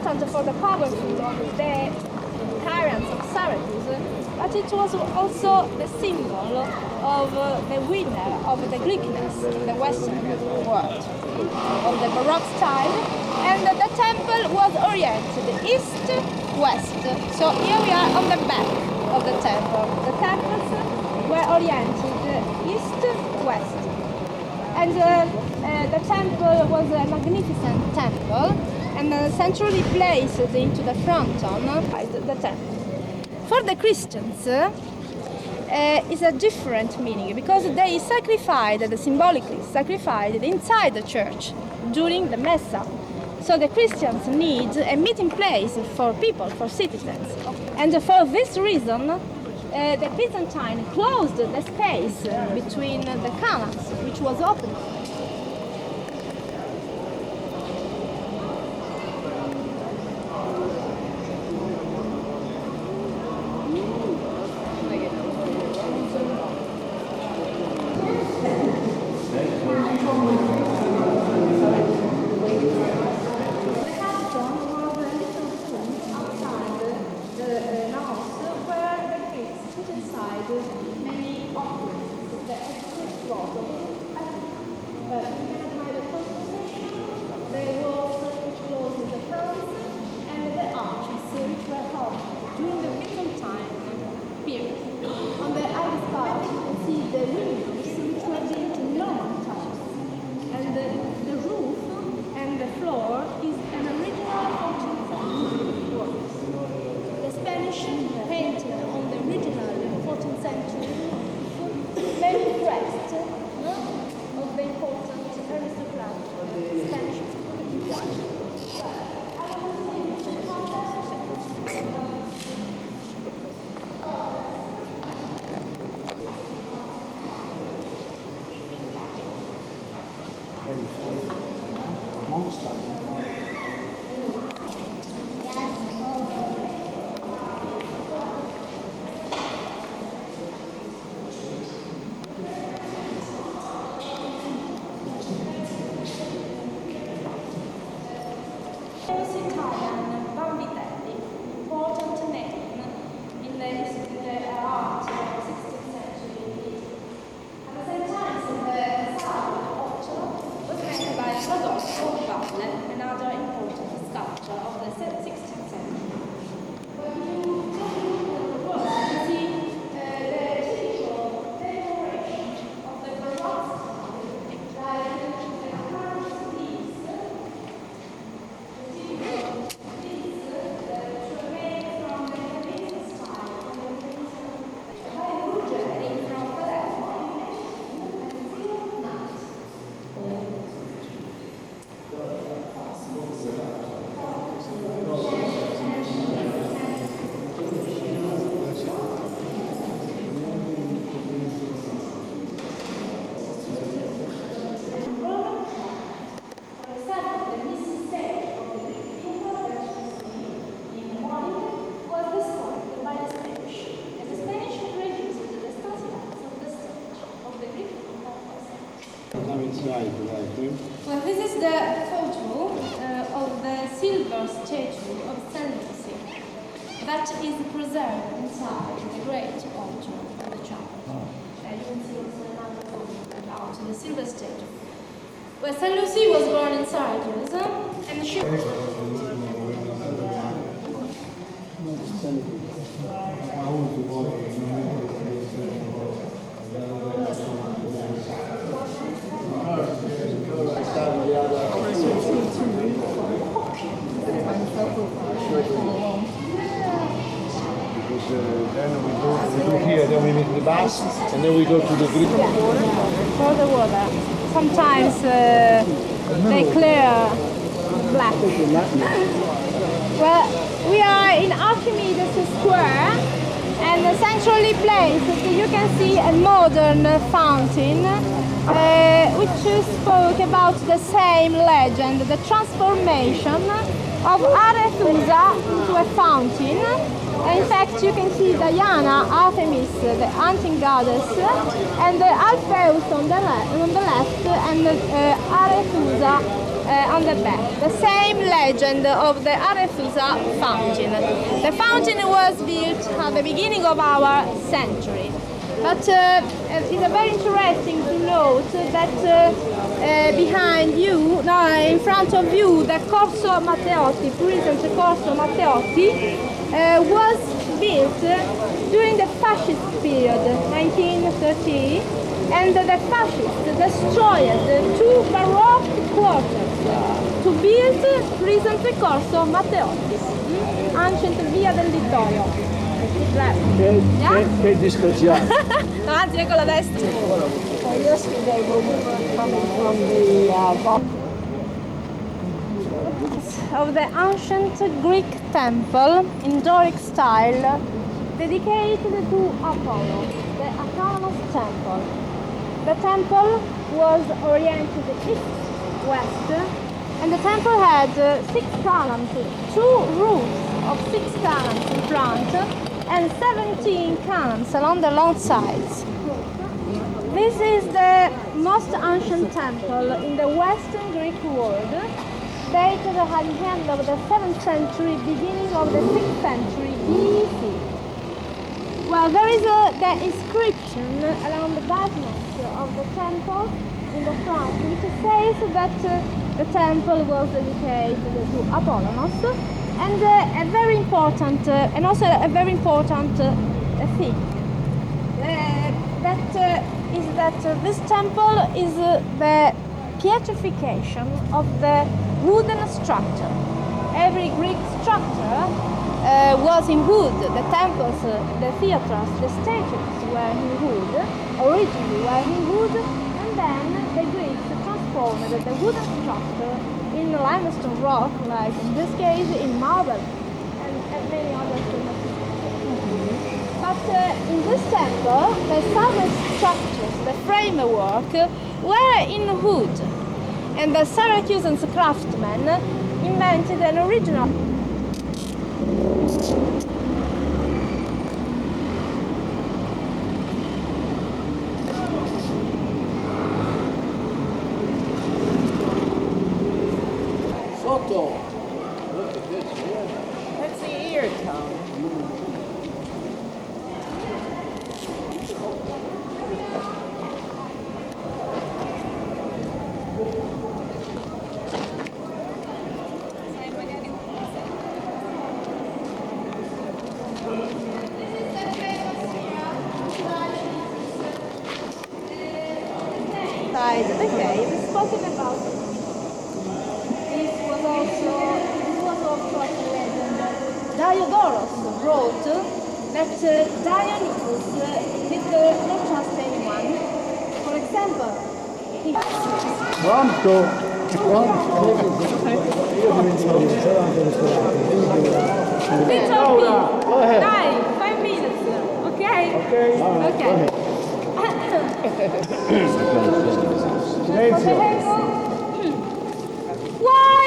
important for the powerful of the tyrants of Syracuse, but it was also the symbol of the winner of the Greekness in the Western world, of the Baroque style, and the temple was oriented east-west. So here we are on the back of the temple. The temples were oriented east-west. And the temple was a magnificent temple, and centrally placed into the fronton the temple. For the Christians, is a different meaning, because they symbolically sacrificed inside the church during the Messa. So the Christians need a meeting place for people, for citizens. And for this reason, the Byzantine closed the space between the canals, which was open. Well, this is the photo of the silver statue of Saint Lucy that is preserved inside the great altar of the chapel. You can see also another photo about the silver statue. Well, Saint Lucy was born in Syracuse, and she... Then we go here, then we meet the bus, and then we go to the Greek. For the water. Sometimes they clear black. Well, we are in Archimedes Square, and centrally placed you can see a modern fountain which spoke about the same legend, the transformation of Arethusa into a fountain. In fact, you can see Diana, Artemis, the hunting goddess, and Alpheus on the left, and Arethusa on the back. The same legend of the Arethusa fountain. The fountain was built at the beginning of our century. But it's very interesting to note that behind you, no, in front of you, the Corso Matteotti, present Corso Matteotti, was built during the fascist period, 1930, and the fascists destroyed two Baroque quarters to build present Corso Matteotti, ancient Via del Littorio. Che discussione. Avanti, con la destra. Yesterday when we were coming from the Of the ancient Greek temple in Doric style dedicated to Apollo, the autonomous temple. The temple was oriented east-west, and the temple had 6 columns, 2 roofs of 6 columns in front, and 17 columns along the long sides. This is the most ancient temple in the Western Greek world, dated at the end of the 7th century, beginning of the 6th century BC. Well, there is the inscription along the battlements of the temple in the front, which says that the temple was dedicated to Apollo, and a very important thing that this temple is the pietrification of the wooden structure. Every Greek structure was in wood. The temples, the theatres, the statues were in wood, originally were in wood, and then the Greeks transformed the wooden structure in limestone rock, like in this case in marble, and many other things. But in this temple, the substructures, the framework, were in wood, and the Syracusan craftsmen invented an original. That's the ear tone. The cave is spoken about. This was also a legend. Diodorus wrote that Dionysus did not trust anyone. For example, he Quanto? Dai, 5 minutes. Okay? Okay. Why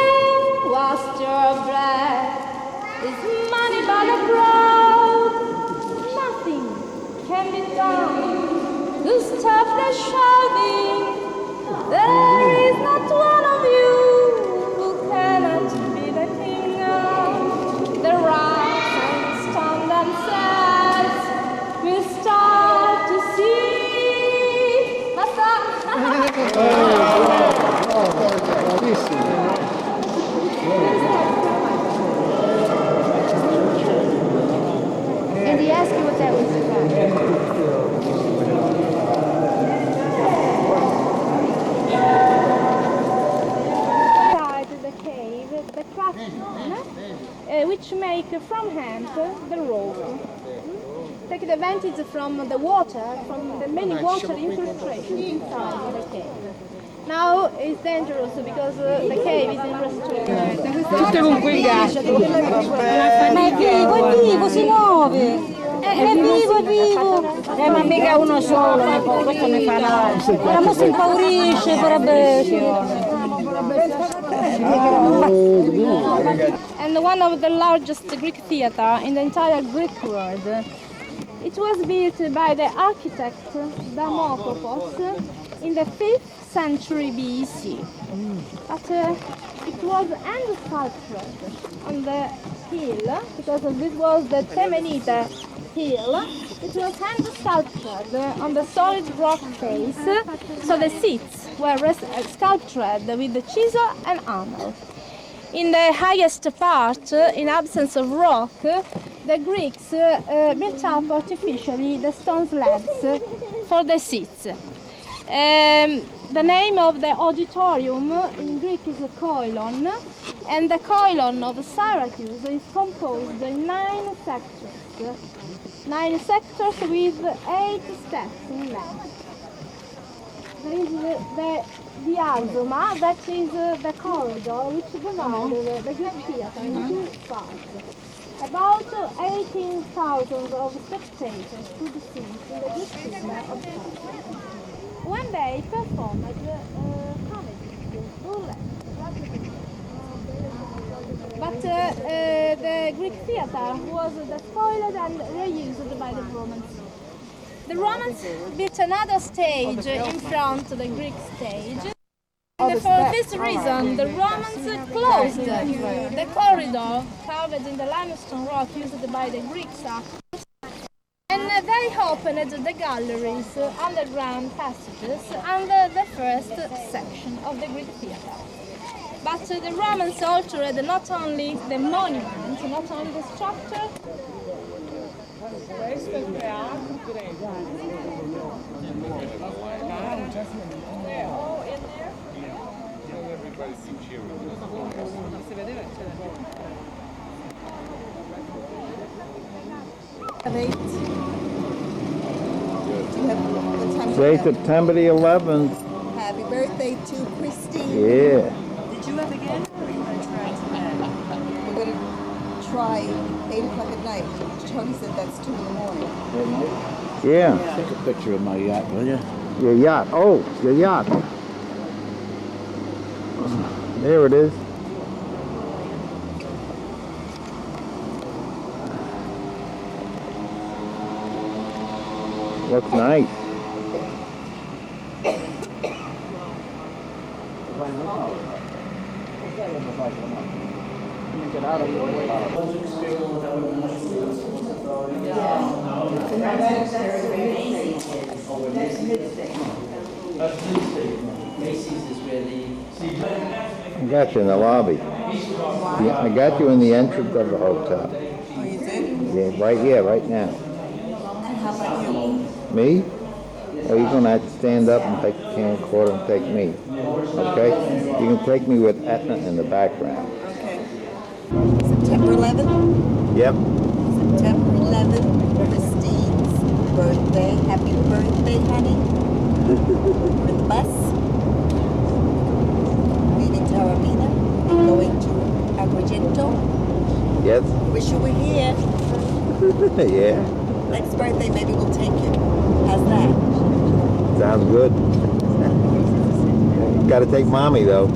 waste your breath? Is money by the crowd? Nothing can be done to stop the shouting. There is not one of you who cannot be the king of the rocks and stone themselves. Will start to see. And he asked you what that was about. Inside the cave, the craftsmen, which make from hand the rope. Take advantage from the water, from the many water infiltration inside the cave. Now it's dangerous because the cave is in restriction. Tutte con quei ghiacci. Ma è vivo, si muove. È vivo. Ma mica uno solo, questo ne fa l'altro. Ora mo si impaurisce, vorrebbe. And one of the largest Greek theatre in the entire Greek world. It was built by the architect Damokopos in the 5th century BC. But it was hand sculptured on the hill, because this was the Temenite hill. It was hand sculptured on the solid rock face, so the seats were sculptured with the chisel and hammer. In the highest part, in absence of rock, the Greeks built up artificially the stone slabs for the seats. The name of the auditorium in Greek is a koilon, and the koilon of Syracuse is composed in 9 sectors. 9 sectors with 8 steps in length. There is the diazoma, that is the corridor which divides the Greek theatre into 2 parts. About 18,000 of spectators could see in the Greek theatre of Syracuse when they performed comedy, burlesque. But the Greek theatre was despoiled and reused by the Romans. The Romans built another stage in front of the Greek stage. And for this reason, the Romans closed the corridor carved in the limestone rock used by the Greeks, and they opened the galleries, underground passages, under the first section of the Greek theatre. But the Romans altered not only the monument, not only the structure. Say September the 11th. Happy birthday to Christine. Yeah. Did you have again? Or are you going to try tonight? We're going to try 8 o'clock at night. Tony said that's 2 in the morning. Yeah. Take a picture of my yacht, will you? Your yacht. Oh, your yacht. There it is. Looks nice. I got you in the lobby. Yeah, I got you in the entrance of the hotel. Oh, you did? Yeah, right now. And how about you? Me? Oh, you're gonna have to stand up and take the camcorder and take me. Okay? You can take me with Etna in the background. Okay. September 11th? Yep. September 11th, Christine's birthday. Happy birthday, honey. We're in the bus. Leaving Taormina. Going to Agrigento. Yes? Wish you were here. Yeah. Next birthday, maybe we'll take you. How's that? Sounds good. Gotta take mommy though.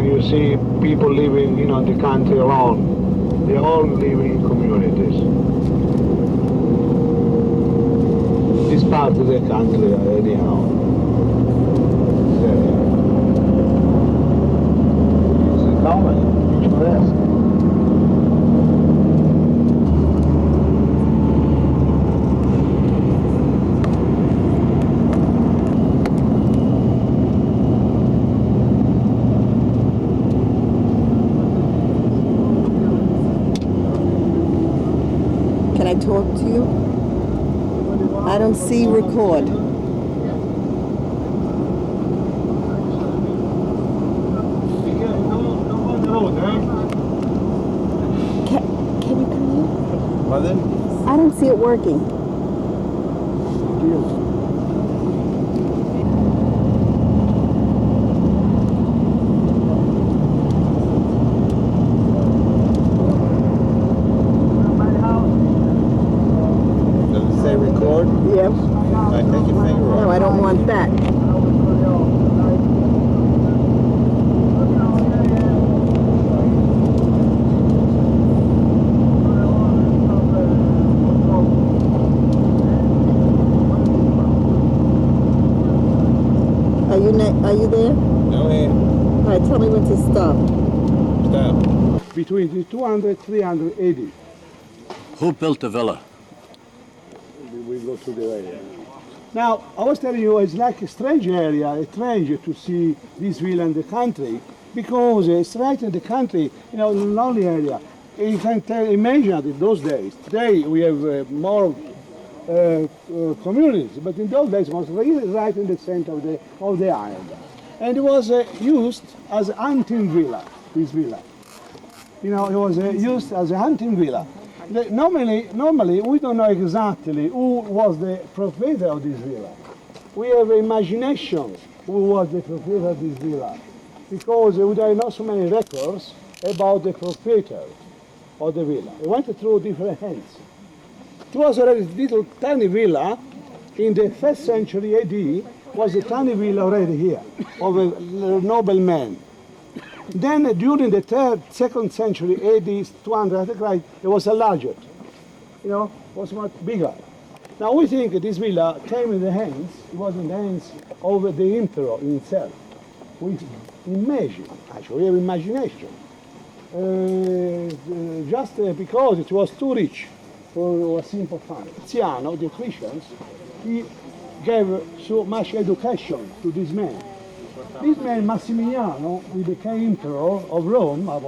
and you see people living, in the country alone. They all live in communities. This part of the country, anyhow. It's a colony, picturesque. Can I talk to you? I don't see record. Can you come in? Well then, I don't see it working. does it say record? Yep. Alright, take your finger No, off. I don't want that. Are you there? No, All right, tell me when to stop. stop. Between the 200 300 AD. Who built the villa? We go to the area. Now, I was telling you, it's like a strange area, strange to see this villa in the country, because it's right in the country, in a lonely area. You can imagine that in those days. Today we have more communities, but in those days it was really right in the center of the island. And it was used as a hunting villa, this villa. It was used as a hunting villa. Normally, we don't know exactly who was the proprietor of this villa. We have imagination who was the proprietor of this villa, because there are not so many records about the proprietor of the villa. It went through different hands. It was already a little tiny villa in the 1st century AD, was a tiny villa already here of a nobleman. Then during the 2nd century AD, 200, I think right, it was enlarged. Was much bigger. Now we think this villa came in the hands, it was in the hands of the emperor himself. We imagine, actually we have imagination. Just because it was too rich for a simple family. Ascione, the Christians, he gave so much education to this man. This man, Massimiliano, he became emperor of Rome, I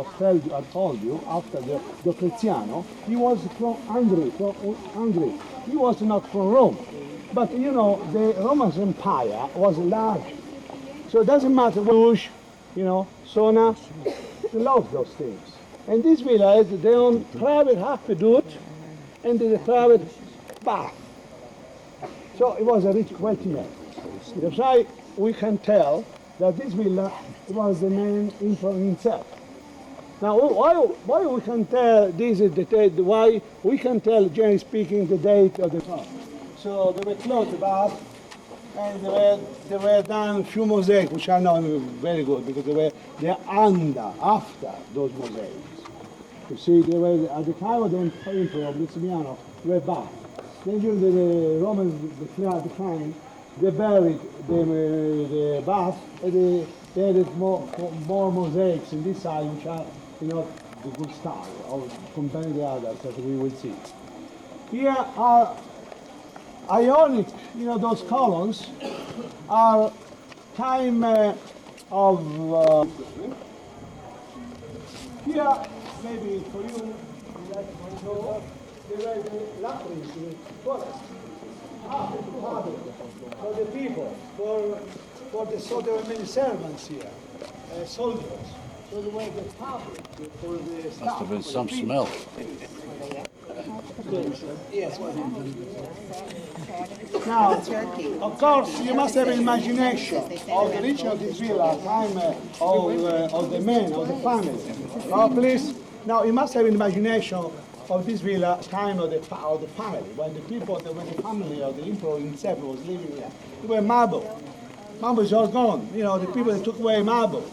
told you, after Diocletiano. He was from Hungary. He was not from Rome. But the Roman Empire was large. So it doesn't matter which, Sona, they love those things. And this villa has their own private aqueduct and the private bath. So it was a rich, wealthy man. That's why we can tell that this villa was the man emperor himself. Now, why we can tell this is the date? Why we can tell, generally speaking, the date of the time? So they were closed the bath, and they were done a few mosaics, which are not very good because they are after those mosaics. You see, they were at the time of the emperor of Massimiliano, they were bath. Then during the Romans, the time, they buried the bath, and they added more mosaics in this side, which are, the good style, of comparing the others that we will see. Here are Ionic, those columns are time of, here, maybe for you, like know, they were the latrines, toilets. For the people, so there were many servants here, soldiers. So they were the public for the staff. Must have been some smell. Yes. Now, of course, you must have an imagination of the region of this villa, time of the men, of the family. Now, please, now you must have an imagination of this villa, time of the family, when the family of the emperor himself was living here. They were marble. Marble is all gone. The people that took away marble.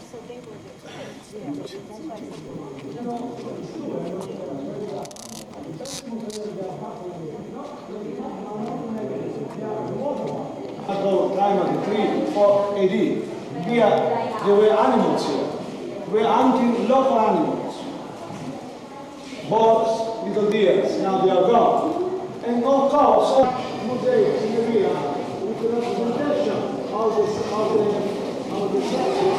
Egypt. Time of the 3 4 AD. Here there were animals here. They were hunting local animals. Boars, little deers, now they are gone. And all cows, all mosaics in the villa with the representation of the sexes,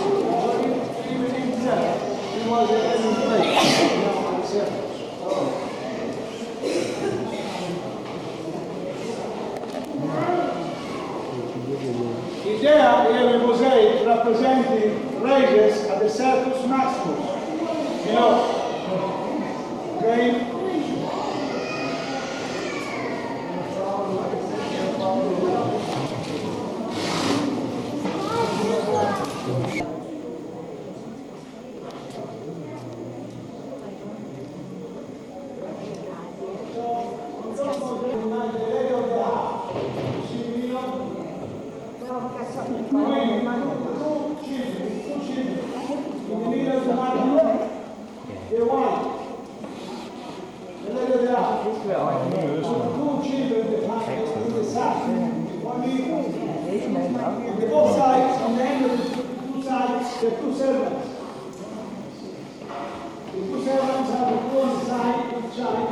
even himself, he was a heavenly place. There we have a mosaic representing races at the Circus Maximus. You know, okay? Both sides, on the end of the two sides, there are two servants. The two servants have the two on the side, each side,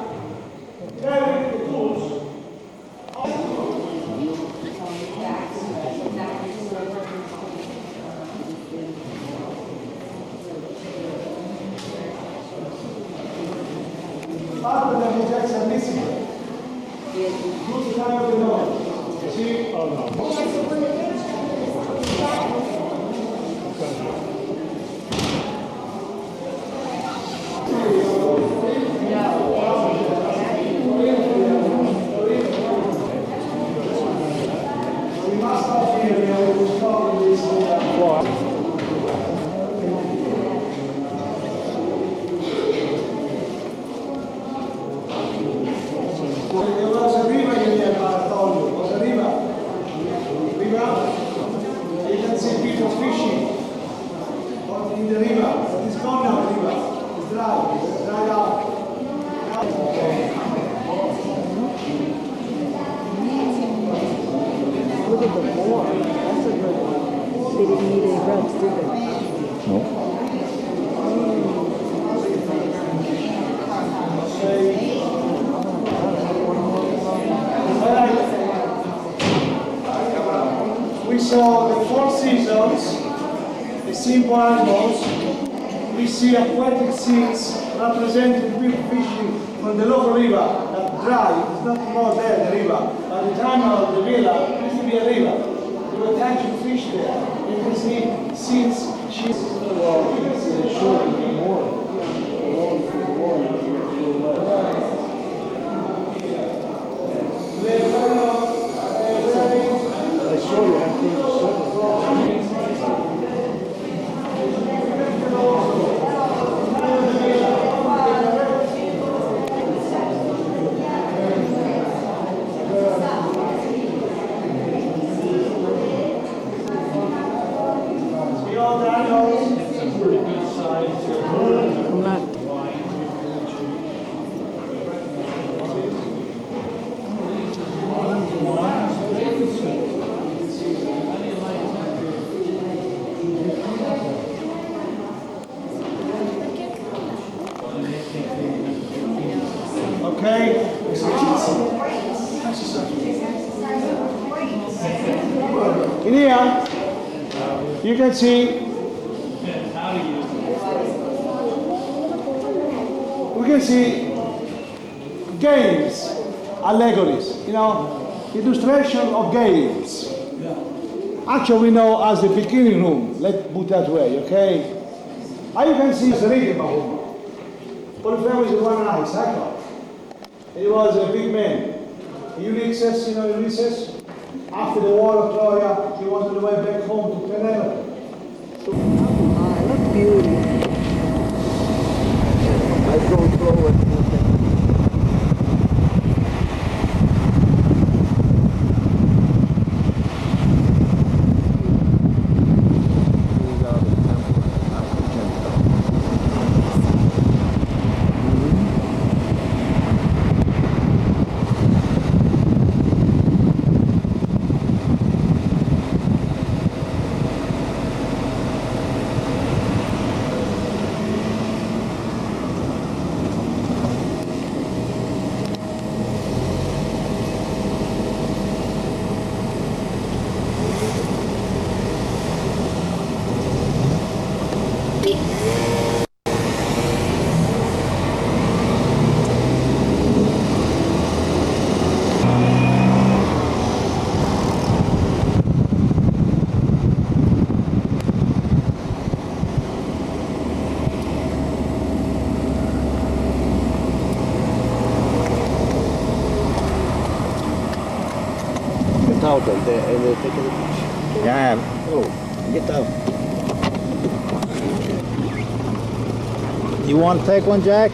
carrying the tools. Part of the objects are missing. Good time of the Lord. See? Oh, no. We saw the four seasons, the simple animals. We see aquatic scenes representing people fishing from the local river that dry. It's not more there, the river. At the time of the villa, it used to be a river. They were catching fish there. You can see scenes. Okay. In here, you can see we can see games, allegories, illustration of games. Actually, we know as the beginning room, let's put that way, okay? How you can see is a reading room. Polyphemus is one eye, cycle. He was a big man. Ulysses, Ulysses, after the war of Troya, he was on the way back home to Penelope. Look beautiful. I go forward. take a look. Yeah. Oh, get out. You want to take one, Jack?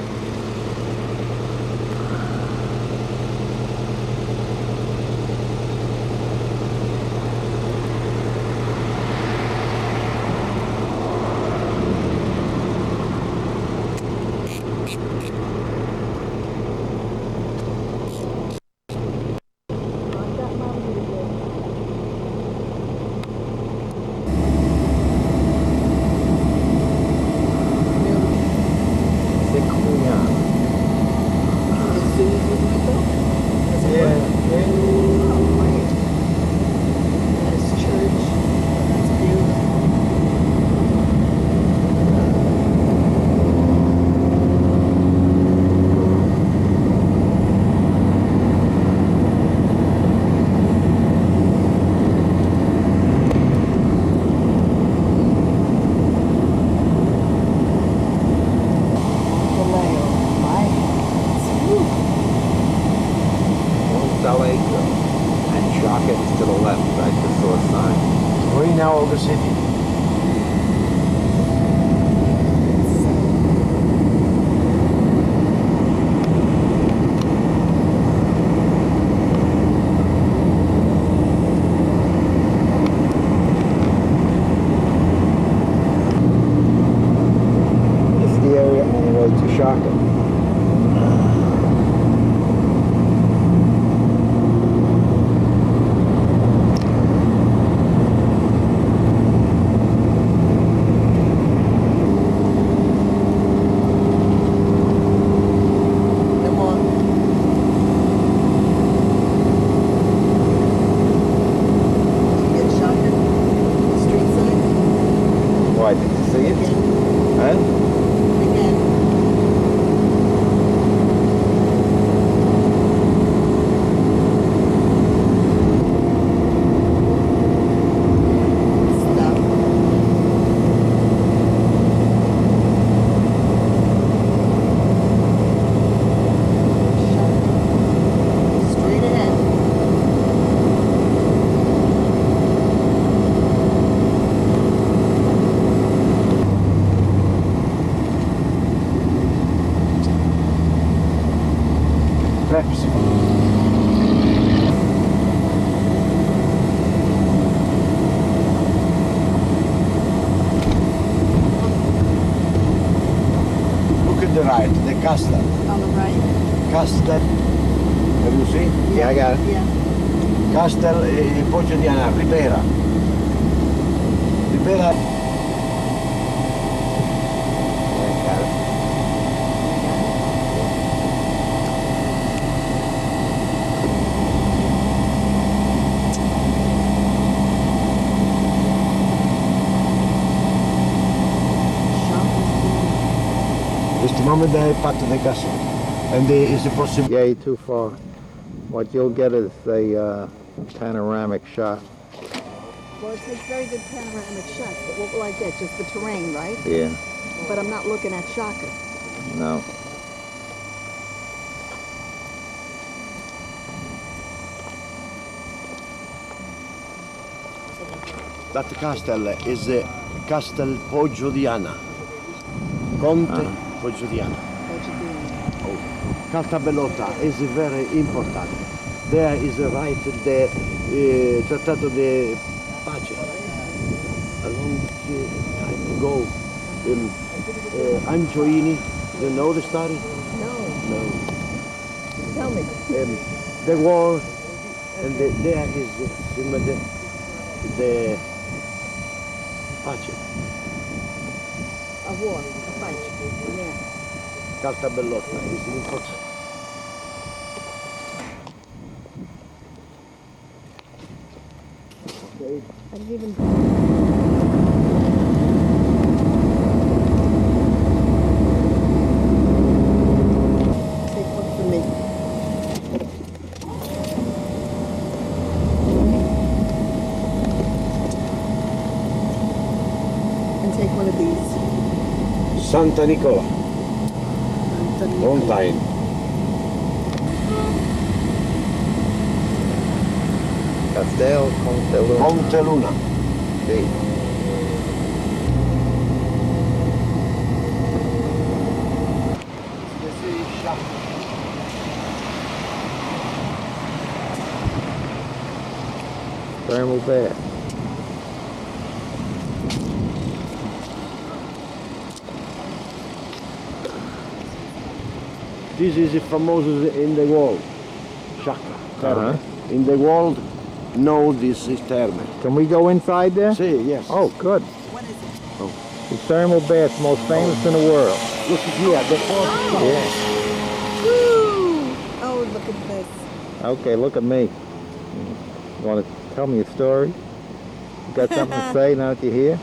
And Shocket is to the left. I just saw a sign. We're in now the city. It's the area on the way to Shocket. Why, did you see it? Huh? Straight ahead. Pepsi. Look at the right, the castle. On the right? Castle. Have you seen? Yeah, I got it. Yeah. Castel Poggio di Ana, Ribera. Ribera. Yeah, I got it. Just a moment they part of the castle. And there is a possible. Yeah, you're too far. What you'll get is a panoramic shot. Well, it takes very good panoramic shots, but what will I get? Just the terrain, right? Yeah, But I'm not looking at Shaka. no. That castle is Castel Poggio di Ana. Conte Poggio di Ana. Carta Bellota is very important. There is right the Trattato di Pace. A long time ago, Angioini, you know the story? No. No. Tell me. The war, and there is the Pace, A war. A fight. Yeah. Carta Bellota is important. Okay. I didn't even... Take one for me. And take one of these. Santa Nicola, long time. Castel Conteluna. Monteluna. Sì. Thermal bath. This is famous in the world. Shaka. Uh-huh. In the world, no, this is thermal. Can we go inside there? See, yes. Oh, good. What is it? The thermal bath, most famous in the world. Look here, the first shower. Yeah. Woo! Oh, look at this. Okay, look at me. You want to tell me a story? You got something to say now that you're here?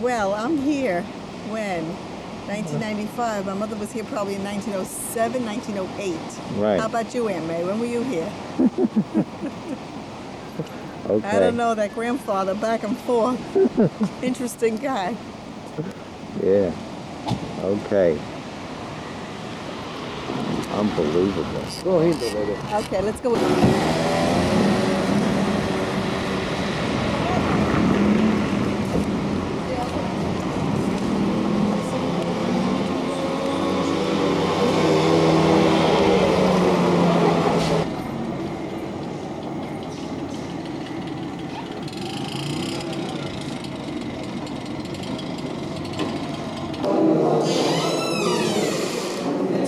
Well, I'm here when? 1995. My mother was here probably in 1907, 1908. Right. How about you, Aunt May? When were you here? Okay. I don't know, that grandfather back and forth. Interesting guy. Yeah. Okay. Unbelievable. Go in there, baby. Okay, let's go with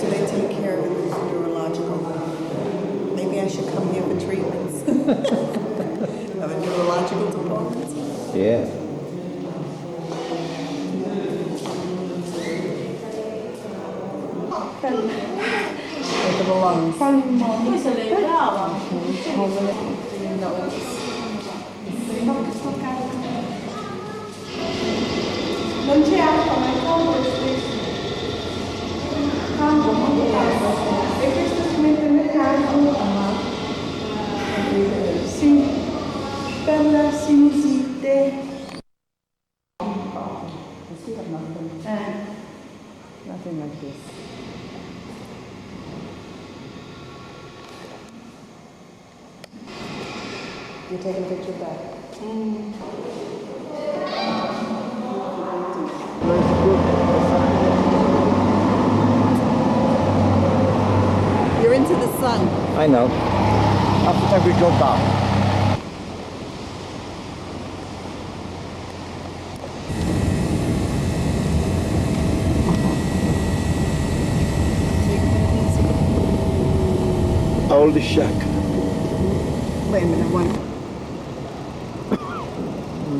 So they take care of it with neurological. Maybe I should come here for treatments. Have a neurological department. Yeah. With the lungs. Non c'è acqua, ma il campo è stesso. Campo molto basso. E questo si mette nel campo. Sì, per la sinusite. Nothing like this. You're taking a picture back. You're into the sun. I know. After we go down. All the shack. Wait a minute, one.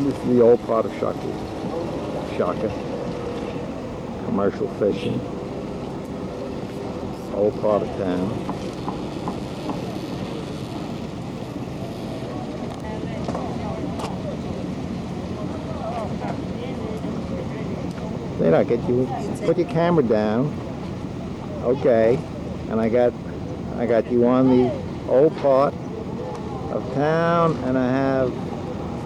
This is the old part of Shaka. Commercial fishing. Old part of town. Then I get you put your camera down. Okay. And I got you on the old part of town, and I have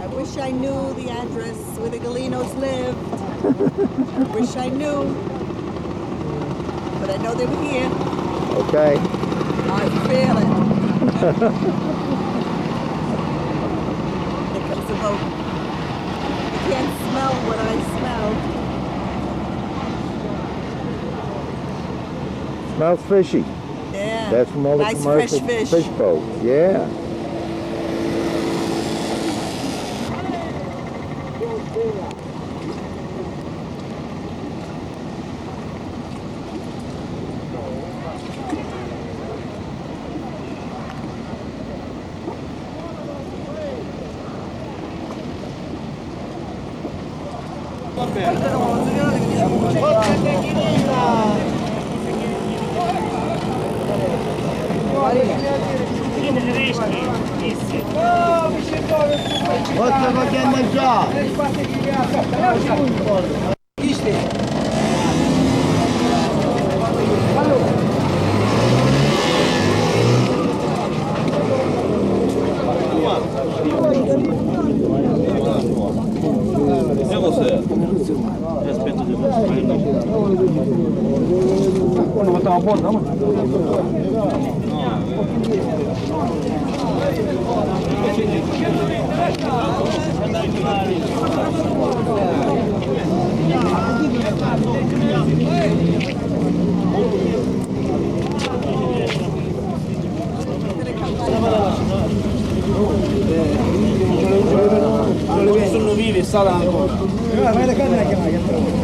I wish I knew the address where the Galinos lived. Wish I knew. But I know they were here. okay. I feel it. Here comes the boat. You can't smell what I smell. Smells fishy. Yeah. That's from all the nice commercial fresh fish. boats. Yeah. Cosa vogliamo mangiare? Sono vivi, è stata ancora. Vai la camera chiamare.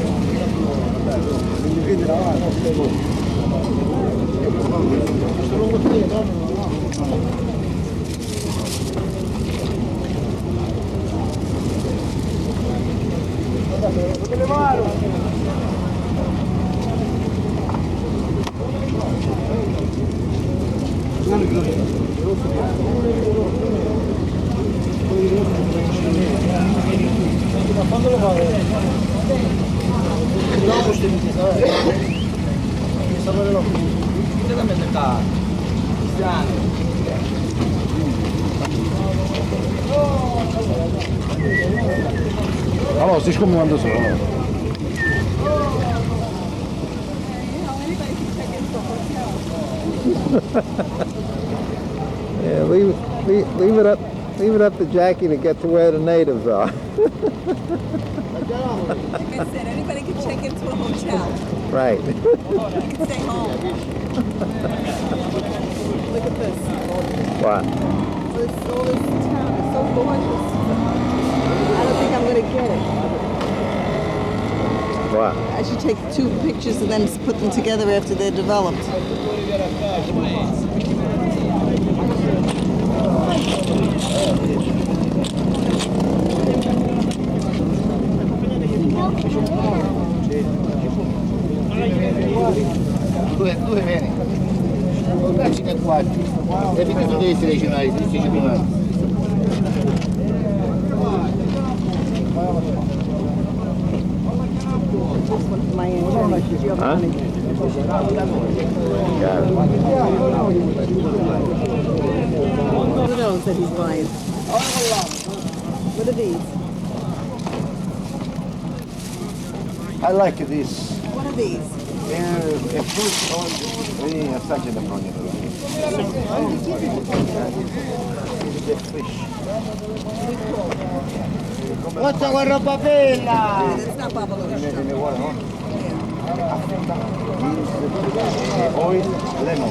Allora, stai scomodando solo. Yeah, leave it up to Jackie to get to where the natives are. Like I said, anybody can check into a hotel. Right. You can stay home. Look at this. What? All this town is so gorgeous. I don't think I'm going to get it. What? I should take 2 pictures and then put them together after they're developed. Due vieni. Dacci nel quarto. E perché tu devi selezionare 10 secondi? Huh? Got it. What are those that he's buying? What are these? I like this. What are these? È frutto, vedi, assaggia da progna però. Guarda che roba bella! It's not Babalush. Ne vuole, no? Oil, lemon.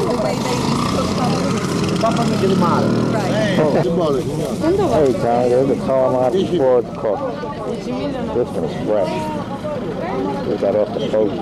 The way they used to cook Babalush. Papà mi chiede male. Right. Che vuole, signore? Hey, Tom, there's a calamari sport cooked. This one's fresh. We got off the boat.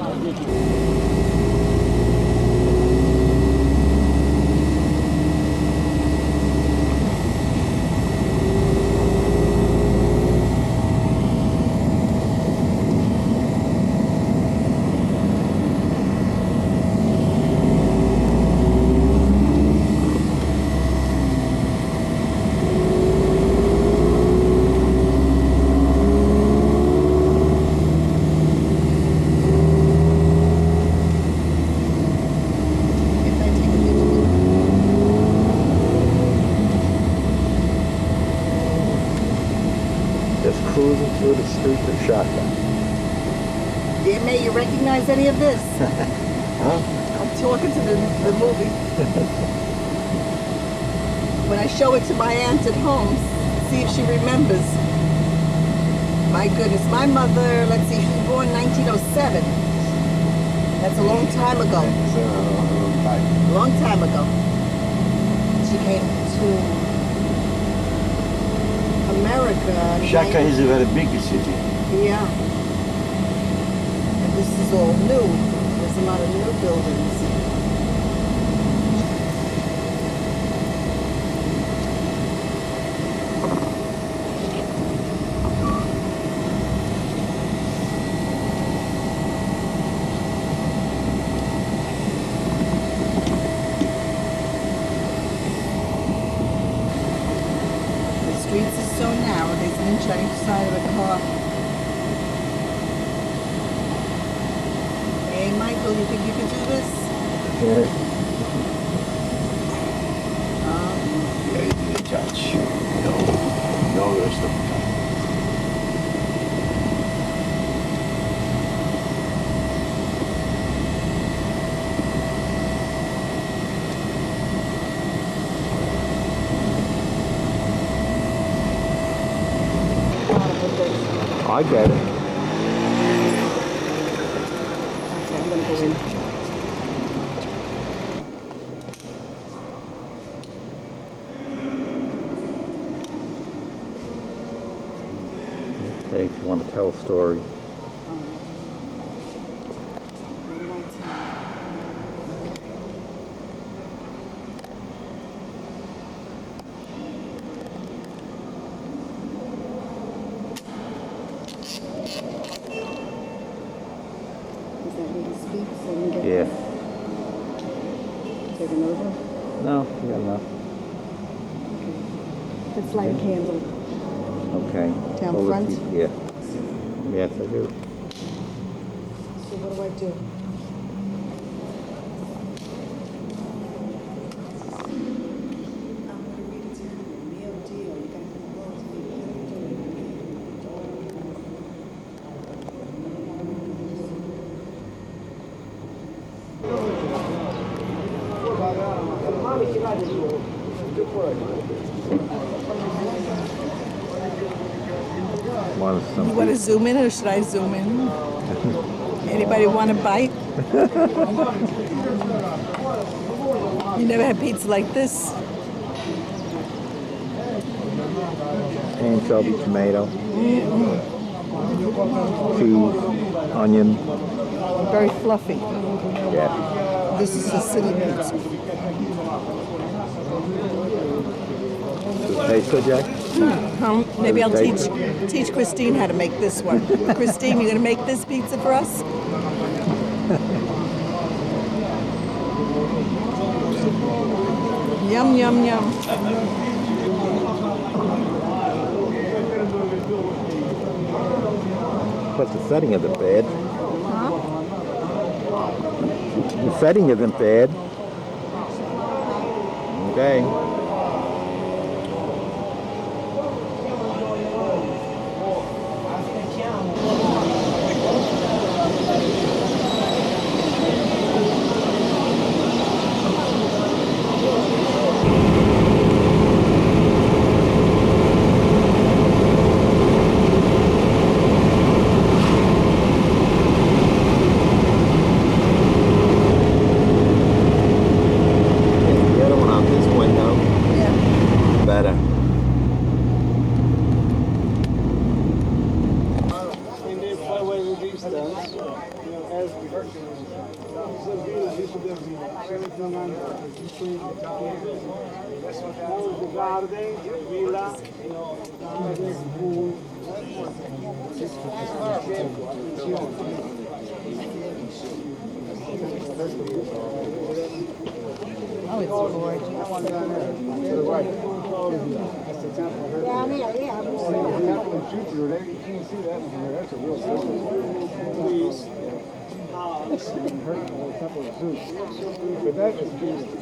Cruising through the streets of Shaka. Yeah, May, you recognize any of this? Huh? I'm talking to the movie. When I show it to my aunt at home, see if she remembers. My goodness, my mother, let's see, she was born 1907. That's a long time ago. A long time ago. She came to America. Shaka is a very big city. Yeah. And this is all new. There's a lot of new buildings. The streets are so narrow, there's an inch on each side of the car. Hey, Michael, you think you can do this? Yeah. Yeah, you need a judge. No rest of the time. I get it. Okay, I'm gonna go in. Hey, if you want to tell a story. Is that where he speaks? So we get Yeah. taken over? No, you got enough. Let's light a candle. Okay. Down Hold it front? to- Yeah. Yes, I do. So what do I do? Want some You want to zoom in or should I zoom in? Anybody want a bite? You never had pizza like this? anchovy, tomato, cheese, onion. Very fluffy. Yeah. This is Sicily pizza. Does it taste good, Jack? Maybe I'll Does it teach Christine how to make this one. Christine, you gonna make this pizza for us? Yum, yum, yum. But the setting isn't bad. The setting isn't bad. Okay. The other one out this window, Yeah. better. In the highway resistance, as the garden, villa, pool. Oh, it's gorgeous. To the right. That's the temple. Down there, yeah. The temple in Jupiter, there, you can't see that from there. That's a real symbol. Please. And her the temple of Zeus. But that is beautiful.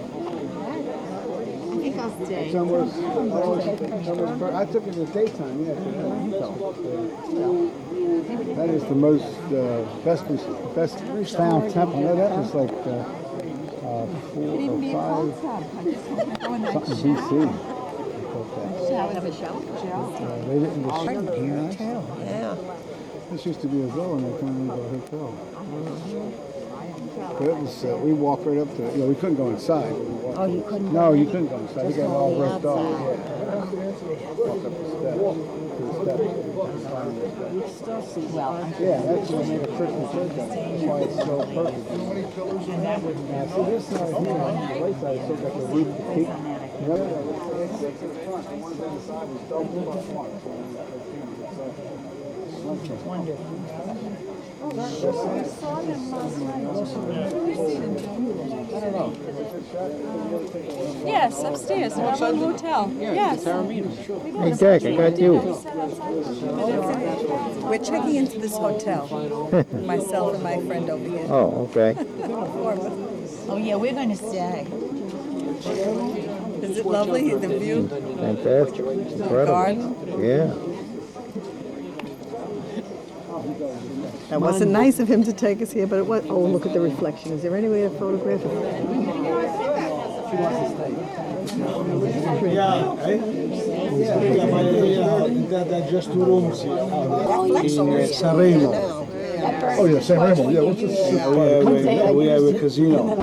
I took it in the daytime, yeah. That is the most best found temple. No, that was like 4 or 5 something BC. They didn't destroy it. Yeah. This used to be a villa and they turned it into a hotel. But it was, we walked right up to it. We couldn't go inside. Oh, you couldn't? No, you couldn't go inside. You got it all roped off. outside. Walk up the steps. You still see well. Yeah, that's what made a Christmas church. That's why it's so perfect. Now, see this side here, on the right side, it's still got the roof to keep. The other side, it's in front. The one on the side was double plus one. Yes, upstairs in our hotel. Yes. Hey, Jack, I got you. We're checking into this hotel. Myself and my friend over here. Oh, okay. Oh, yeah, we're going to stay. Is it lovely, the view? Fantastic. Incredible. Garden? Yeah. It wasn't nice of him to take us here, but it was. Oh, look at the reflection. Is there any way to photograph it? Yeah, there are just 2 rooms here in Sanremo. Oh yeah, Sanremo. Yeah, what's this? We have a casino.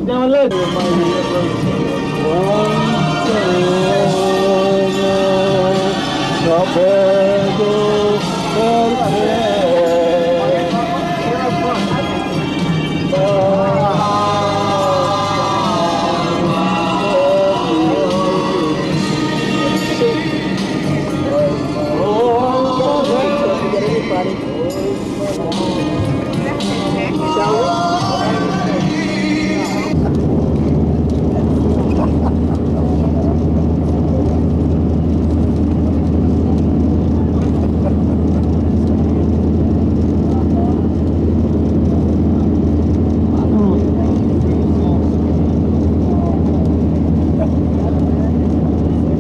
Andiamo a letto non vedo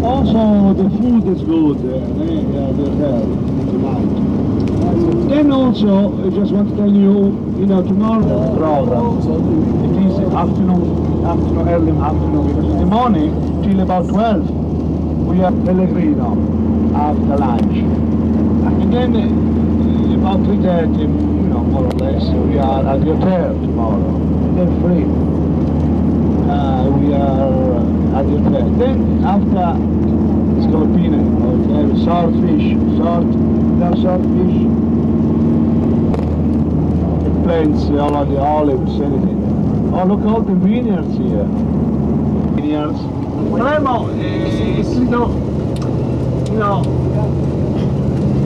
Also, the food is good tonight. Then also, I just want to tell you, tomorrow program. It is afternoon, early afternoon, because in the morning, till about 12, we have Pellegrino after lunch. And then about 3:30, more or less, we are at the hotel tomorrow. Then free. We are at the hotel. Then after scallopine, we have swordfish, plants, all of the olives, anything. Oh, look all the vineyards here. Vineyards. Palermo is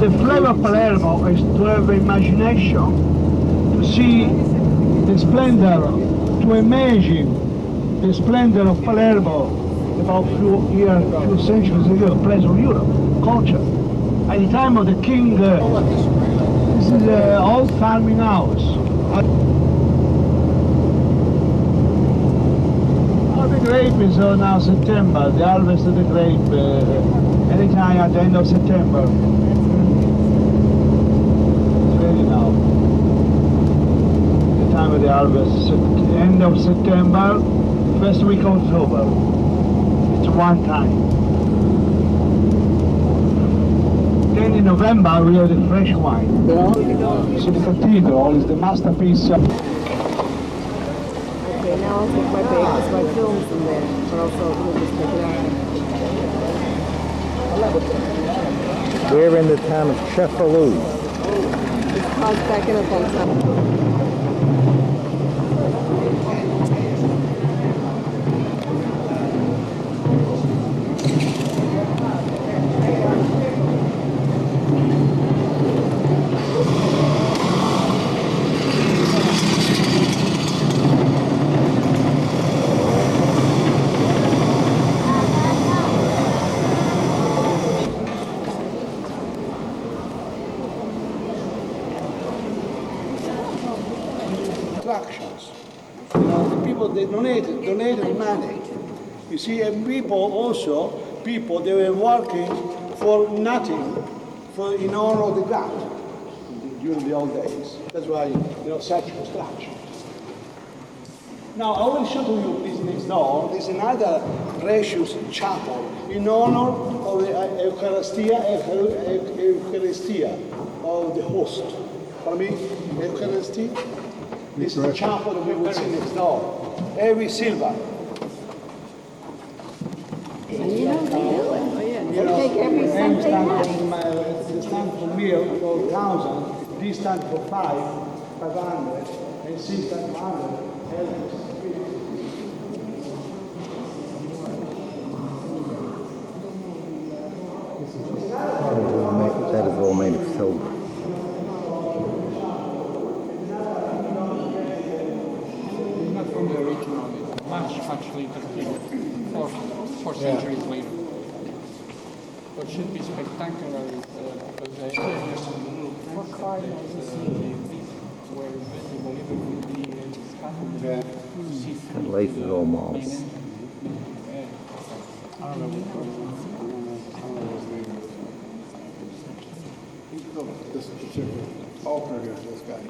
the flavor of Palermo is to have imagination, to see the splendor, to imagine the splendor of Palermo about few centuries ago, place of Europe, culture. At the time of the king, this is an old farming house. The grape is now September, the harvest of the grape, anytime at the end of September. It's ready now. The time of the harvest, end of September, first week of October. It's one time. Then in November we have the fresh wine. So the cathedral is the masterpiece. Okay, now I'll take my bag because my film's in there, but also we'll just take it out. We're in the town of Cefalù. This car's backing up on top. Attractions. The people they donated money. You see, and people they were working for nothing, in honor of the God during the old days. That's why such construction. Now I will show to you this next door. There's another precious chapel in honor of the Eucharistia of the host. For me, Eucharistia. This is the chapel that we will see next door. Every silver. Take every cent they have. They stand for meal for 1,000. These stand for 500, and these stand for 100. That is all made of silver. Not from the original, much later period, four centuries later. What should be spectacular is because the images on the roof were visible even with the scaffold. That lace is all moss. This particular altar here, this guy.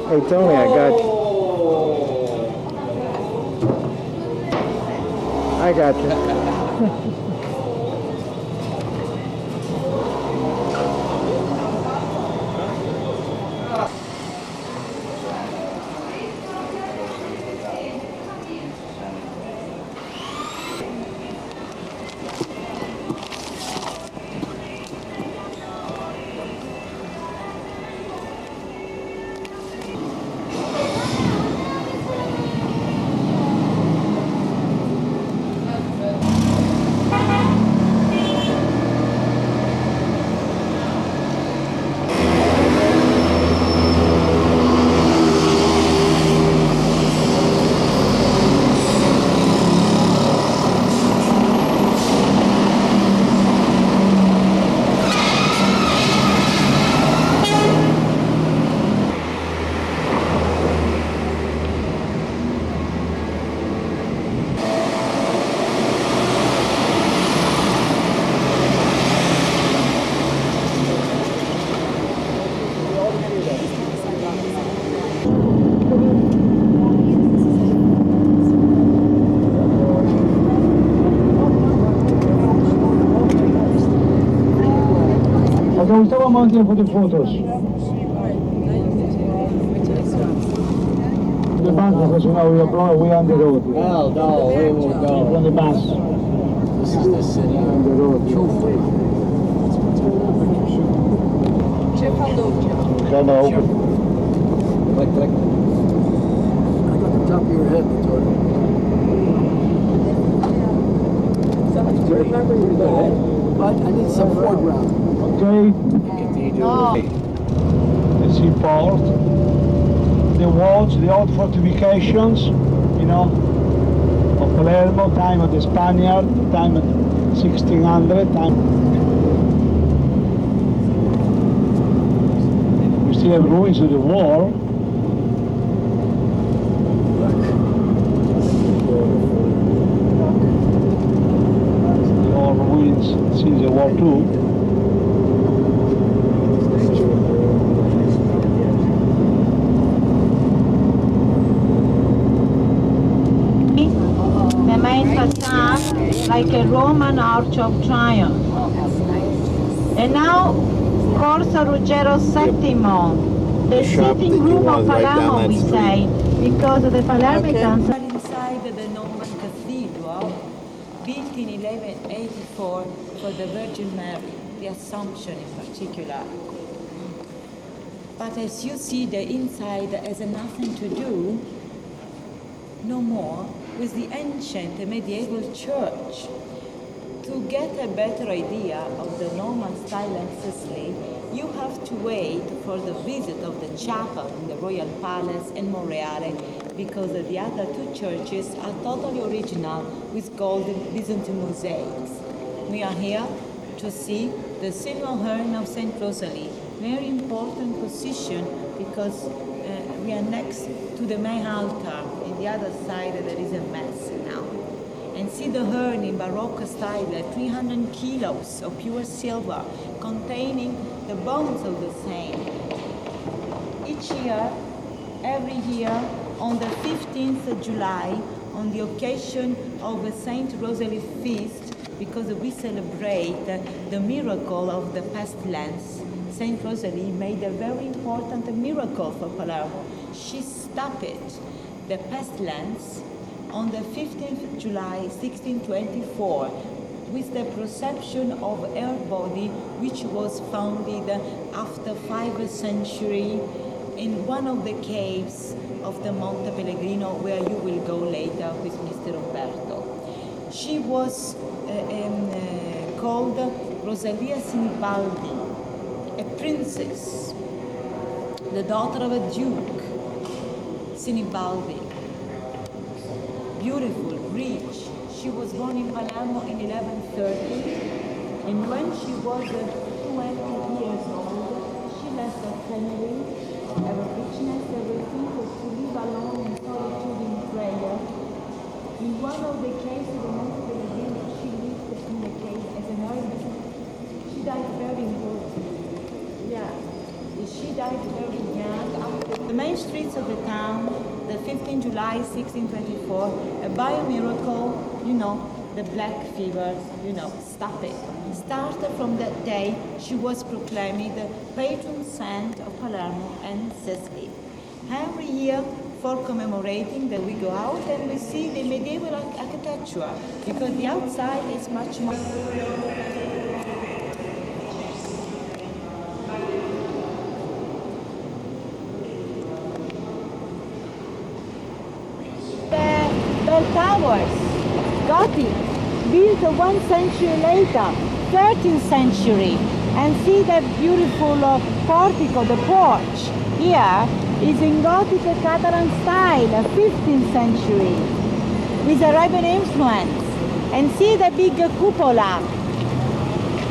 Hey Tony, I got you. Dove stavamo anche for the photos? The bus, because now we are on the road. No, we will go. From the bus. This is the city. On the road. Can I open? Click, click. I got the top of your head, Victoria. Remember your head? But I need some foreground. Okay. The seaport, the walls, the old fortifications, you know, of Palermo, time of the Spaniard, time of 1600, time. We still have ruins of the war. All ruins since the war too. The main facade like a Roman arch of triumph. And now Corso Ruggero VII, the sitting room of Palermo, we say, because the Palermitans. Inside the Norman Cathedral, built in 1184 for the Virgin Mary, the Assumption in particular. But as you see, the inside has nothing to do, no more, with the ancient medieval church. To get a better idea of the Norman style in Sicily, you have to wait for the visit of the chapel in the Royal Palace and Monreale, because the other two churches are totally original with golden Byzantine mosaics. We are here to see the silver urn of St. Rosalie, very important position because we are next to the main altar. On the other side there is a mass now. And see the urn in Baroque style, 300 kilos of pure silver containing the bones of the saint. Each year, every year, on the 15th of July, on the occasion of the St. Rosalie feast, because we celebrate the miracle of the pestilence, Saint Rosalie made a very important miracle for Palermo. She stopped the pestilence on the 15th of July 1624 with the perception of her body, which was founded after 5th century in one of the caves of the Monte Pellegrino, where you will go later with Mr. Roberto. She was called Rosalia Sinibaldi, a princess, the daughter of a duke, Sinibaldi. Beautiful, rich. She was born in Palermo in 1130, and when she was 20 years old, she left her family, her richness, everything, to live alone in solitude in prayer. In one of the cases of the Monte Pellegrino, she lived in the cave as an hermit. She died very young. Yeah, she died very young. The main streets of the town, the 15th July 1624, by a miracle, the black fever, stopped it. Started from that day, she was proclaimed the patron saint of Palermo and Sicily. Every year, for commemorating that, we go out and we see the medieval architecture, because the outside is much more. The towers, Gothic, built 1 century later, 13th century, and see that beautiful portico, the porch. Here is in Gothic Catalan style, 15th century, with Arabian influence, and see the big cupola,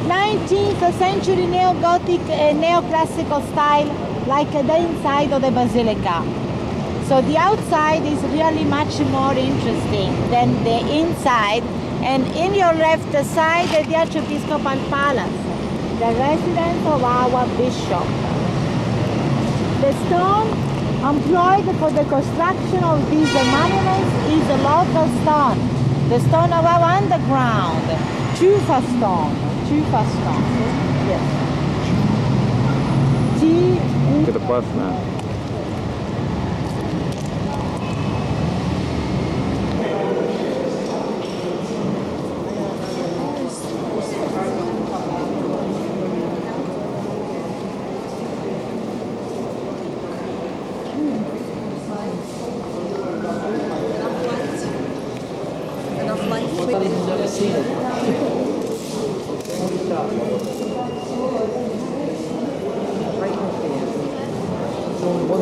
19th century neo-Gothic, neoclassical style, like the inside of the basilica. So the outside is really much more interesting than the inside. And in your left side, the Archiepiscopal Palace, the residence of our bishop. The stone employed for the construction of these monuments is a local stone, the stone of our underground, Tufa stone. Yes. To the bus now.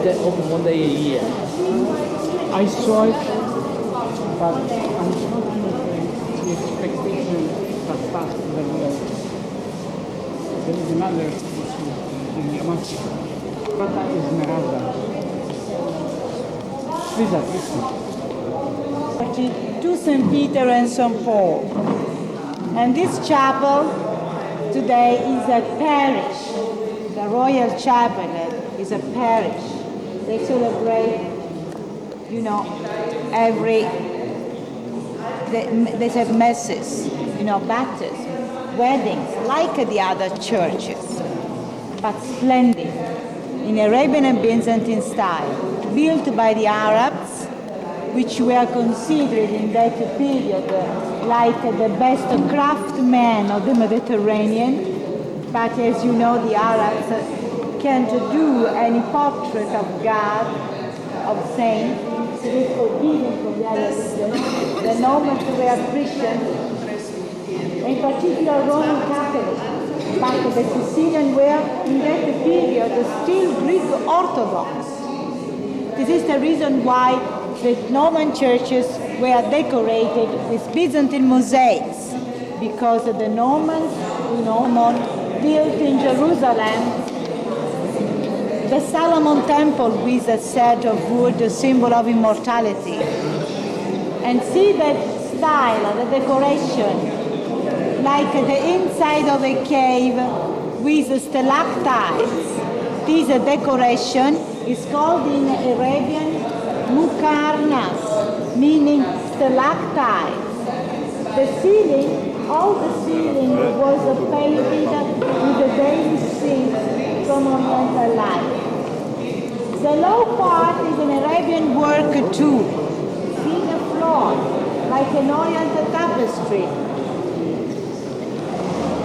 Open one day a year. I saw it, but unfortunately the expectation surpassed the world. There is another issue in Yamasi. Prata Esmeralda. Please listen. To St. Peter and St. Paul. And this chapel today is a parish. The Royal Chapel is a parish. They celebrate, they have masses, baptism, weddings, like the other churches, but splendid, in Arabian and Byzantine style, built by the Arabs, which were considered in that period like the best craftsmen of the Mediterranean. But as you know, the Arabs can't do any portrait of God, of saints. It is forbidden for their religion. The Normans were Christians, in particular Roman Catholic, but the Sicilians were in that period still Greek Orthodox. This is the reason why the Norman churches were decorated with Byzantine mosaics, because the Normans, built in Jerusalem the Solomon Temple with a set of wood, a symbol of immortality. And see that style, the decoration, like the inside of a cave with stalactites. This decoration is called in Arabian mukarnas, meaning stalactites. The ceiling, all the ceiling was painted with the daily scenes from Oriental life. The low part is an Arabian work too. See the floor, like an Oriental tapestry.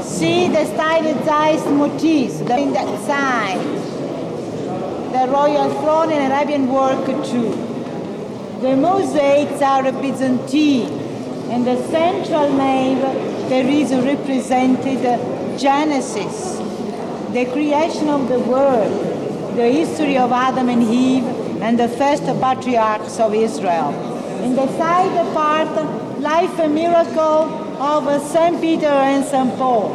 See the stylized motifs in that side. The royal throne in Arabian work too. The mosaics are Byzantine. In the central nave there is represented Genesis, the creation of the world, the history of Adam and Eve, and the first patriarchs of Israel. In the side part, life and miracle of St. Peter and St. Paul.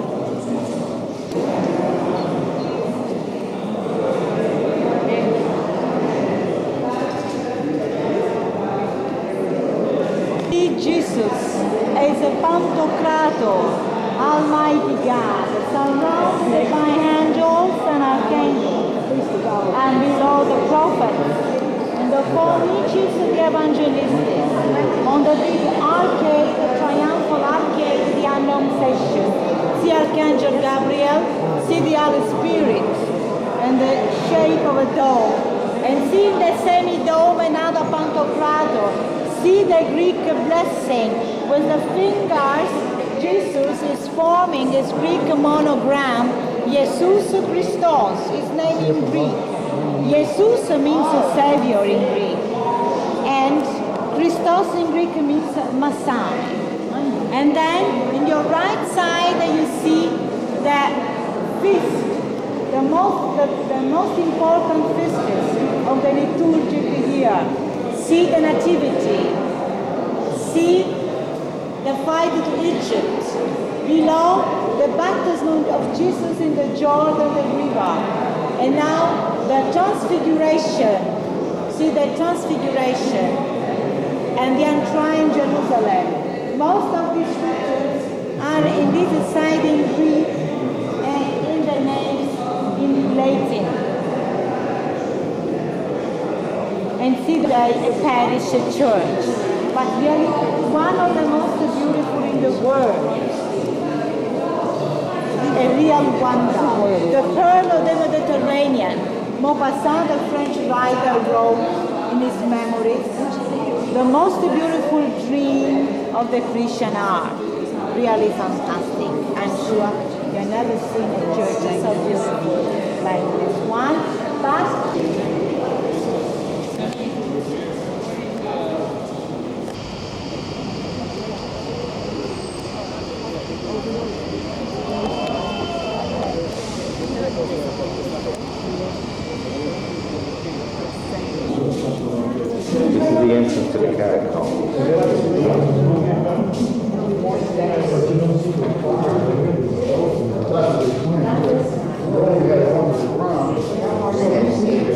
See Jesus as a Pantocrator, Almighty God, surrounded by angels and archangels, and below the prophets. And the four niches of the evangelists. On the big arcade, the triumphal arcade, the Annunciation. See Archangel Gabriel, see the Holy Spirit, and the shape of a dome. And see in the semi-dome another Pantocrator. See the Greek blessing with the fingers. Jesus is forming his Greek monogram, Jesus Christos, his name in Greek. Jesus means a savior in Greek, and Christos in Greek means Messiah. And then in your right side you see the feast, the most important feast of the liturgic year. See the Nativity, see the flight to Egypt, below the baptism of Jesus in the Jordan River, and now the Transfiguration. See the Transfiguration and the enshrined Jerusalem. Most of these scriptures are in this side in Greek and in the names in Latin. And see the parish church, but really one of the most beautiful in the world. A real wonder. The pearl of the Mediterranean. Maupassant, the French writer, wrote in his memories, the most beautiful dream of the Christian art. Really fantastic. I'm sure you've never seen a church so beautiful like this one. But This is the entrance to the catacomb.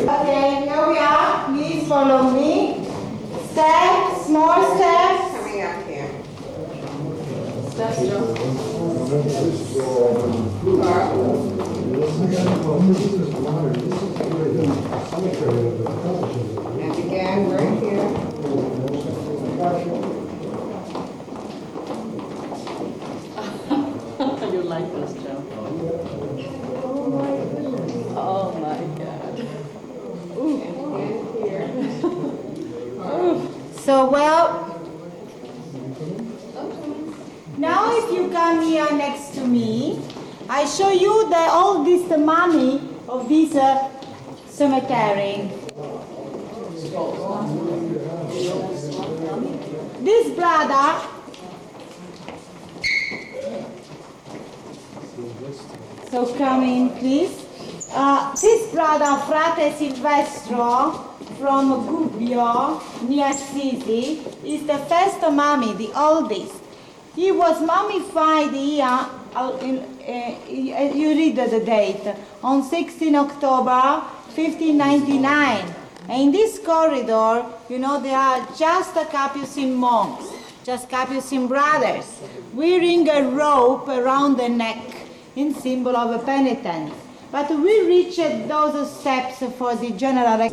okay, here we are. Please follow me. Steps, more steps. Coming up here. And again, right here. You like this, Joan? Oh my God. So, well, now if you come here next to me, I show you all this mummy of this cemetery. This brother, so come in please. This brother, Frate Silvestro, from Gubbio, near Sicily, is the first mummy, the oldest. He was mummified here, you read the date, on 16 October 1599. And in this corridor, you know, there are just Capuchin monks, just Capuchin brothers, wearing a rope around the neck in symbol of penitence. But we reached those steps for the general.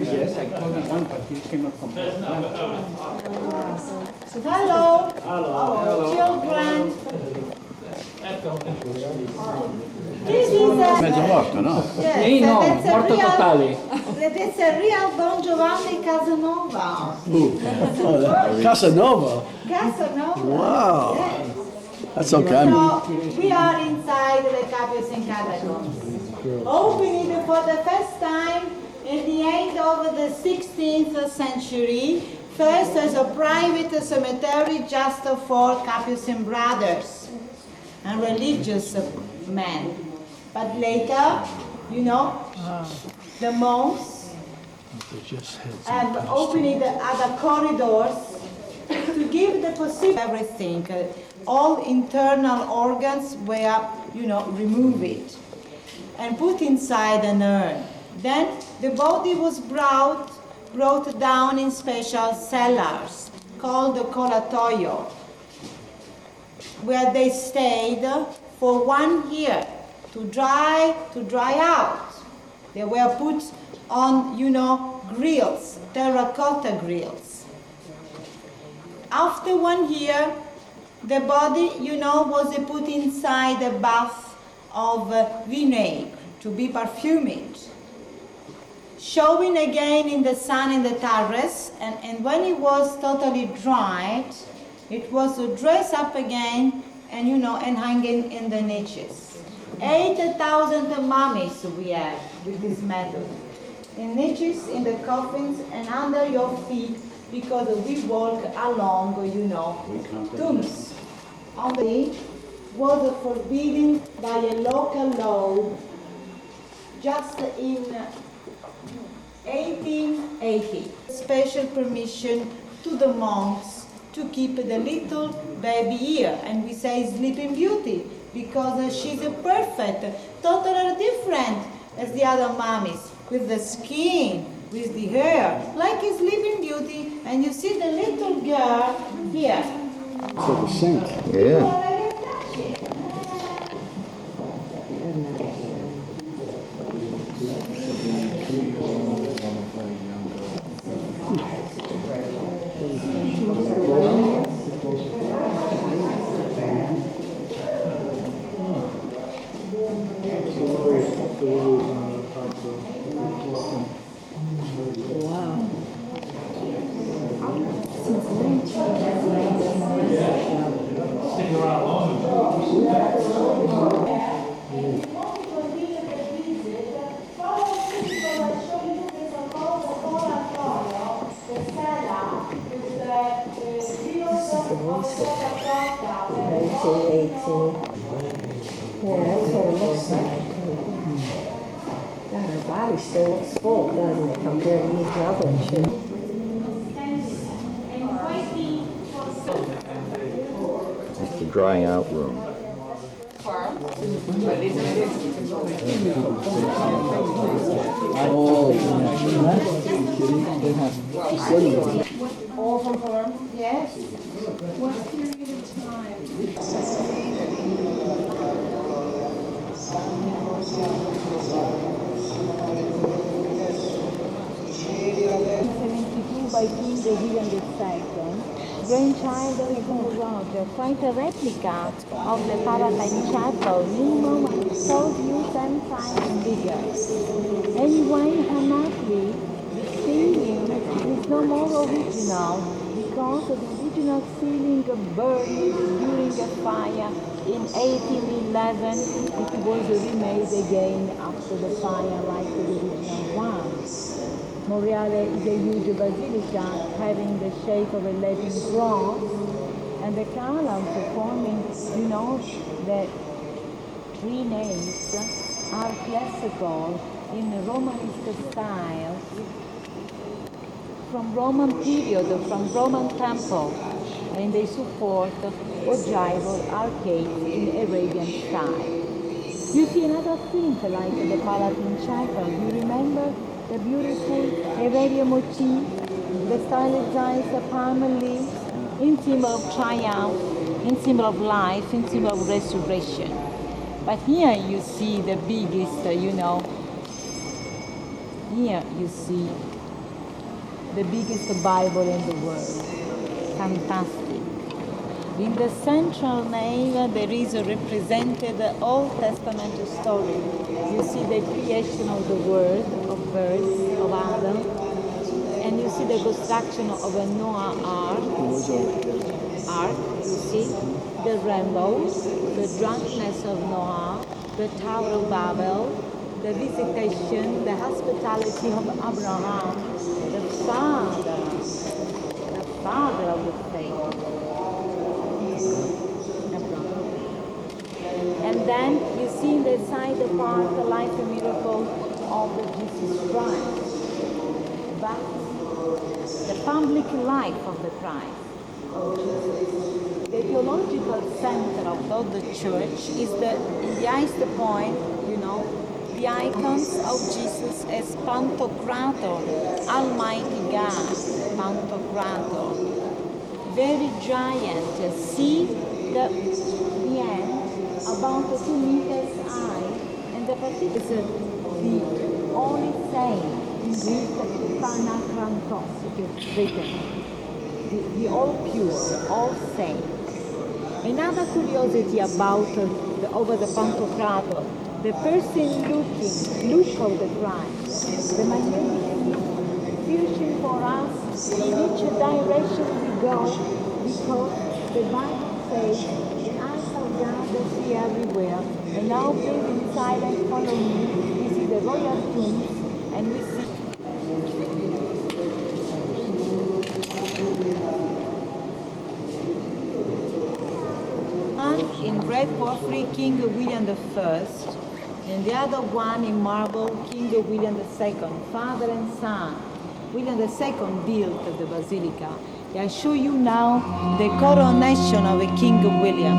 Yes, I told him one, but he cannot compare. Hello. Children. This is Mezzo morto, no? Sì, no, morto totale. That's a real Don Giovanni Casanova. Casanova. Casanova. Wow. Yes. That's okay. So we are inside the Capucin Catacombs. Opened for the first time at the end of the 16th century, first as a private cemetery just for Capucin brothers and religious men. But later, you know, the monks have opened the other corridors to give the possibility of everything. All internal organs were, you know, removed and put inside an urn. Then the body was brought down in special cellars called the colatoio, where they stayed for 1 year to dry out. They were put on, you know, grills, terracotta grills. After 1 year, the body, you know, was put inside a bath of vinegar to be perfumed, showing again in the sun in the terrace, and when it was totally dried, it was dressed up again and, you know, and hanging in the niches. 8,000 mummies we have with this method. In niches, in the coffins, and under your feet, because we walk along, you know, tombs. Only was forbidden by a local law just in 1880. Special permission to the monks to keep the little baby here, and we say Sleeping Beauty because she's a perfect, totally different as the other mummies, with the skin, with the hair, like a Sleeping Beauty, and you see the little girl here. So the saint. Yeah. Still looks full, doesn't it, compared to these other two? It's the drying out room. Overform, yes. What period of time? 1972 by King William II, grandchild of King Roger, quite a replica of the Palatine Chapel, minimum 12 years 10 times bigger. Anyway, unhappily, the ceiling is no more original because the original ceiling burned during a fire in 1811. It was remade again after the fire like the original one. Moriale is a huge basilica having the shape of a Latin cross, and the columns forming, you know, the three naves are classical in Romanesque style from Roman period, from Roman temple, and they support ogival arcades in Arabian style. You see another thing like the Palatine Chapel. You remember the beautiful Arabian motif, the stylized palm leaves, in symbol of triumph, in symbol of life, in symbol of resurrection. But here you see the biggest, here you see the biggest Bible in the world. Fantastic. In the central nave there is represented the Old Testament story. You see the creation of the world, of birds, of Adam, and you see the construction of a Noah ark, you see, the rainbows, the drunkenness of Noah, the Tower of Babel, the visitation, the hospitality of Abraham, the father of the faith. And then you see in the side part the life and miracle of the Jesus Christ. But the public life of the Christ, of Jesus. The theological center of the church is in the highest point, the icons of Jesus as Pantocrator, Almighty God, Pantocrator. Very giant. See the end, about 2 meters high, and the particular the only saint in Greek, Panakrantos, it's written. The all pure, all saint. Another curiosity about over the Pantocrator, the person look of the Christ, the magnificent, searching for us in each direction we go, because the Bible says, the eyes of God that see everywhere, and now please in silence follow me. We see the royal tombs, and we see in red porphyry, King William I, and the other one in marble, King William II, father and son. William II built the basilica. I show you now the coronation of King William.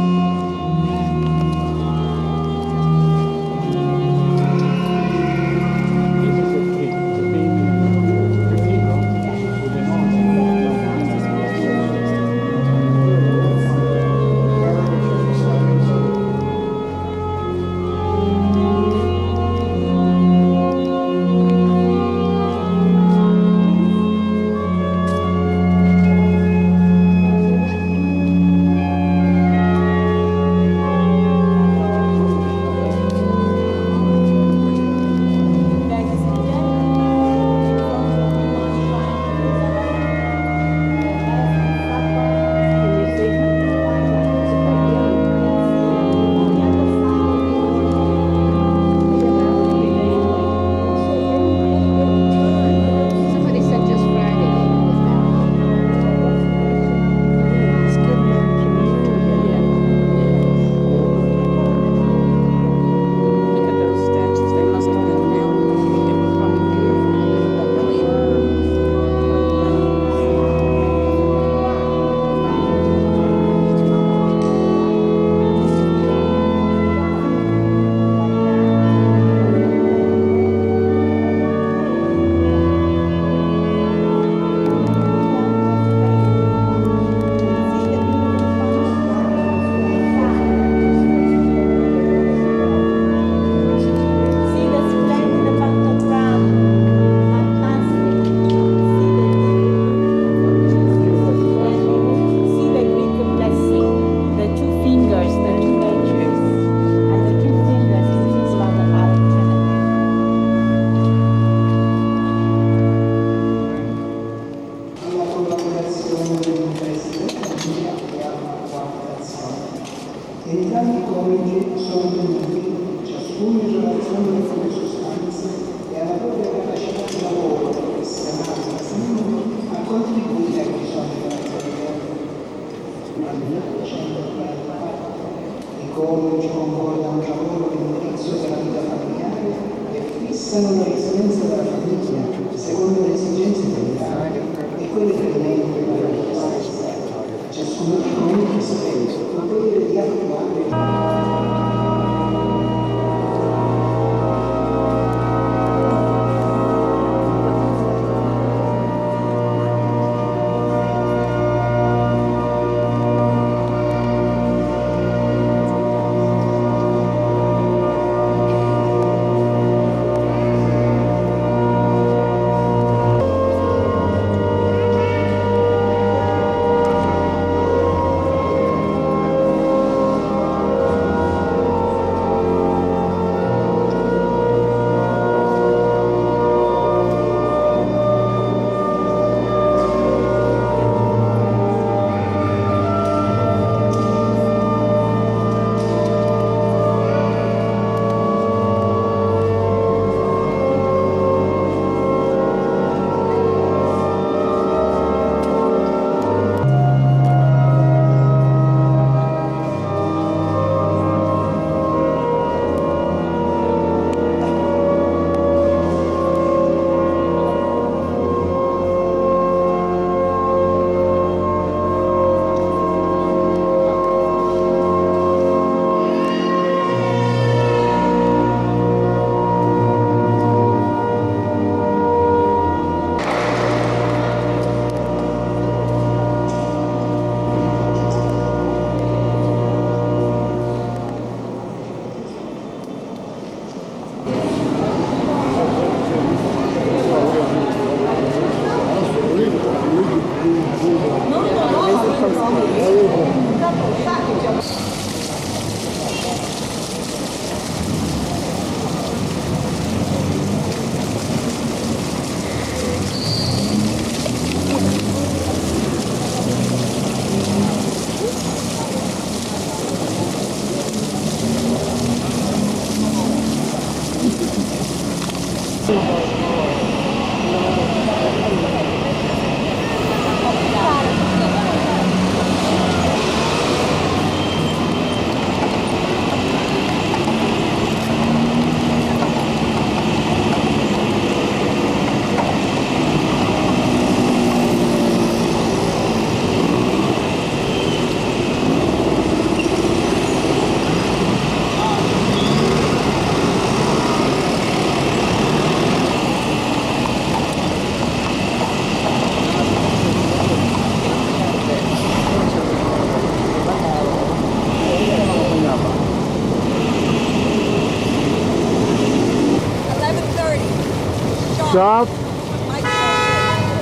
Sharp?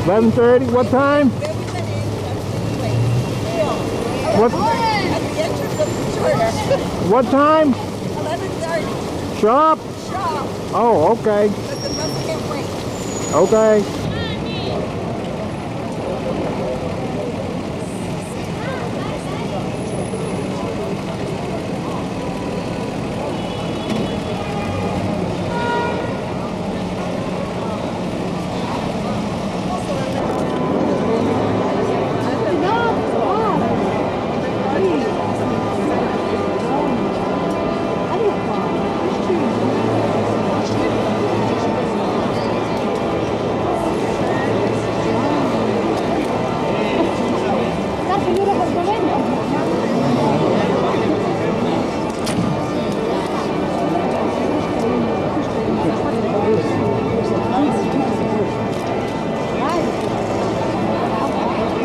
11:30, what time? What? At the entrance of the church. What time? 11:30. Sharp? Sharp. Oh, okay. But the bus can't wait. Okay.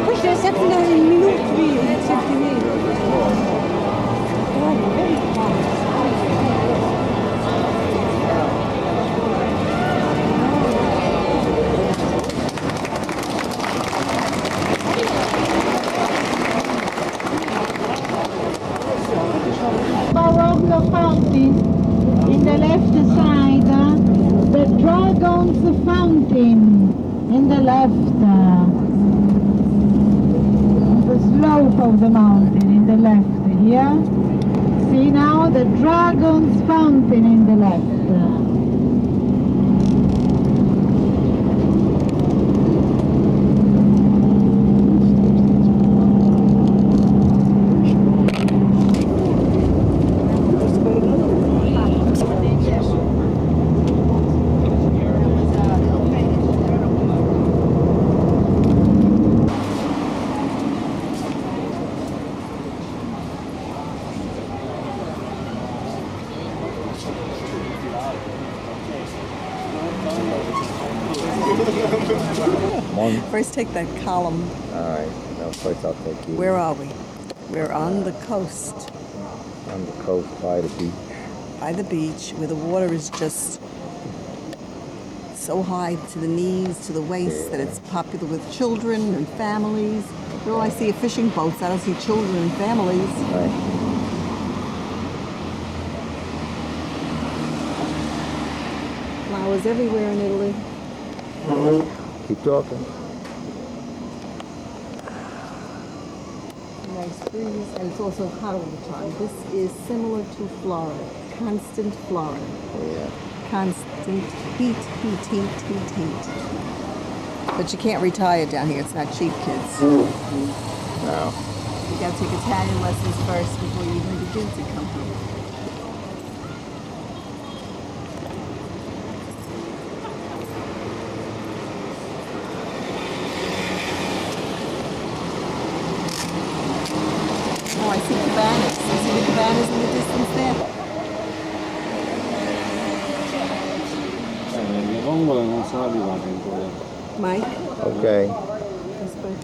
Questo è 7 minuti, 7 minuti. Of the fountain in the left side, the dragon's fountain in the left, the slope of the mountain in the left here. See now the dragon's fountain in the left. First take that column. All right. No, first I'll take you. Where are we? We're on the coast. On the coast by the beach. By the beach, where the water is just so high to the knees, to the waist, that it's popular with children and families. All I see are fishing boats. I don't see children and families. Right. Flowers everywhere in Italy. Keep talking. Nice breeze, and it's also hot all the time. This is similar to Florida. Constant Florida. Yeah. Constant heat, heat, heat, heat, heat. But you can't retire down here. It's not cheap, kids. No. You gotta take Italian lessons first before you even begin to come here. Oh, I see cabanas. You see the cabanas in the distance there? Le vongole non sono arrivate ancora. Mike? Okay. This way.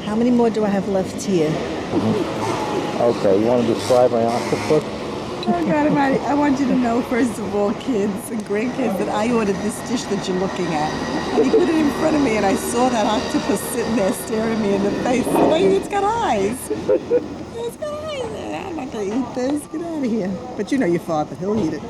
How many more do I have left here? Okay, you want to describe my octopus? Oh God Almighty, I want you to know, first of all, kids and grandkids, that I ordered this dish that you're looking at. And he put it in front of me, and I saw that octopus sitting there staring me in the face. And it's got eyes. It's got eyes. to eat this? Get out of here. But you know your father, he'll eat it.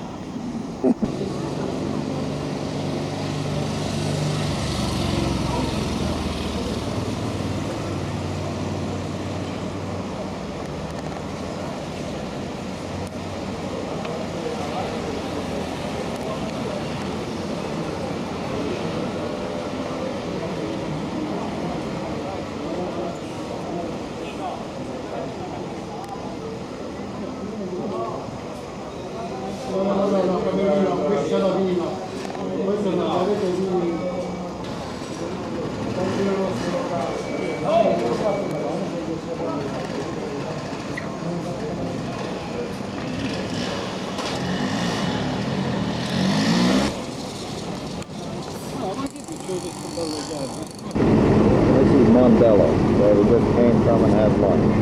This is Mondello, where we just came from and had lunch.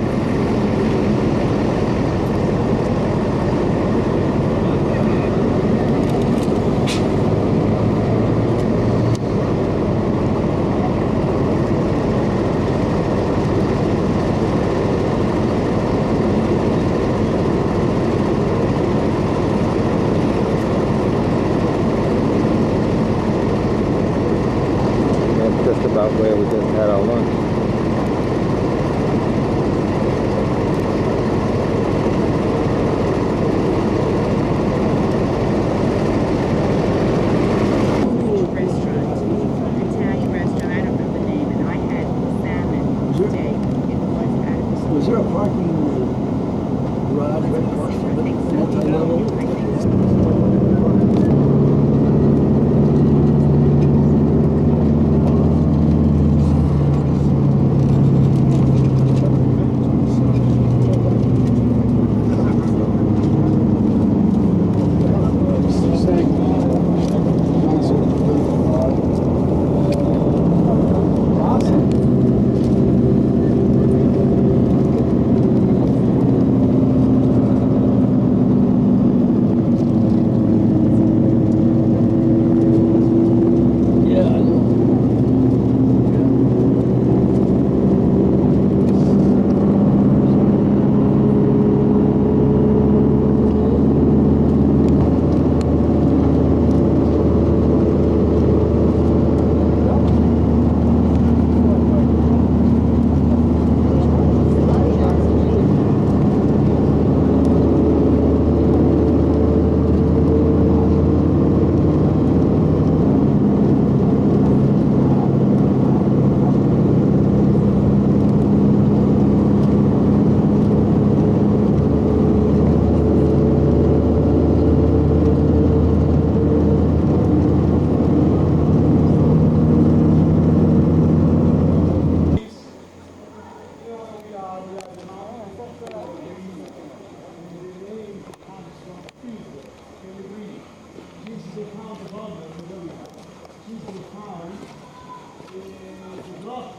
About where we just had our lunch. Italian restaurant, I don't know the name, and I had salmon steak. It was Was there a parking garage right across from the multi-level?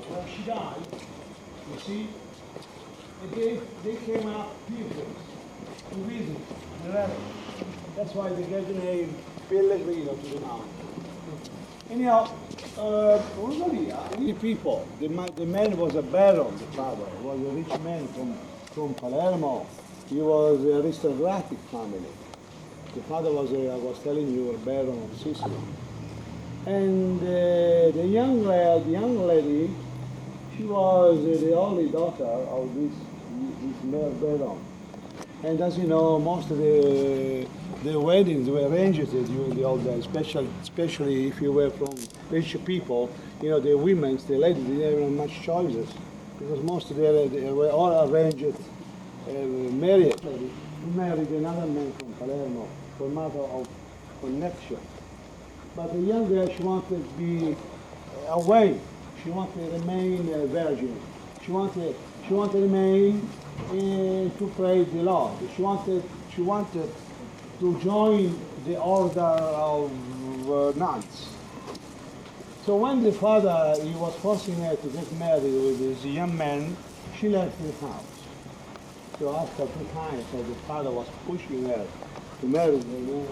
Where she died, you see, and they came up pilgrims to visit the relic. That's why they gave the name Pellegrino to the mountain. Anyhow, the people, the man was a baron, the father, he was a rich man from Palermo. He was an aristocratic family. The father was, I was telling you, a baron of Sicily. And the young lady, she was the only daughter of this baron. And as you know, most of the weddings were arranged during the old days, especially if you were from rich people. You know, the women, the ladies, they didn't have much choices because most of them they were all arranged, married. She married another man from Palermo for matter of connection. But the young girl, she wanted to be away. She wanted to remain a virgin. She wanted to remain to praise the Lord. She wanted to join the order of nuns. So when the father he was forcing her to get married with this young man, she left the house. So after 2 times, so the father was pushing her to marry the man,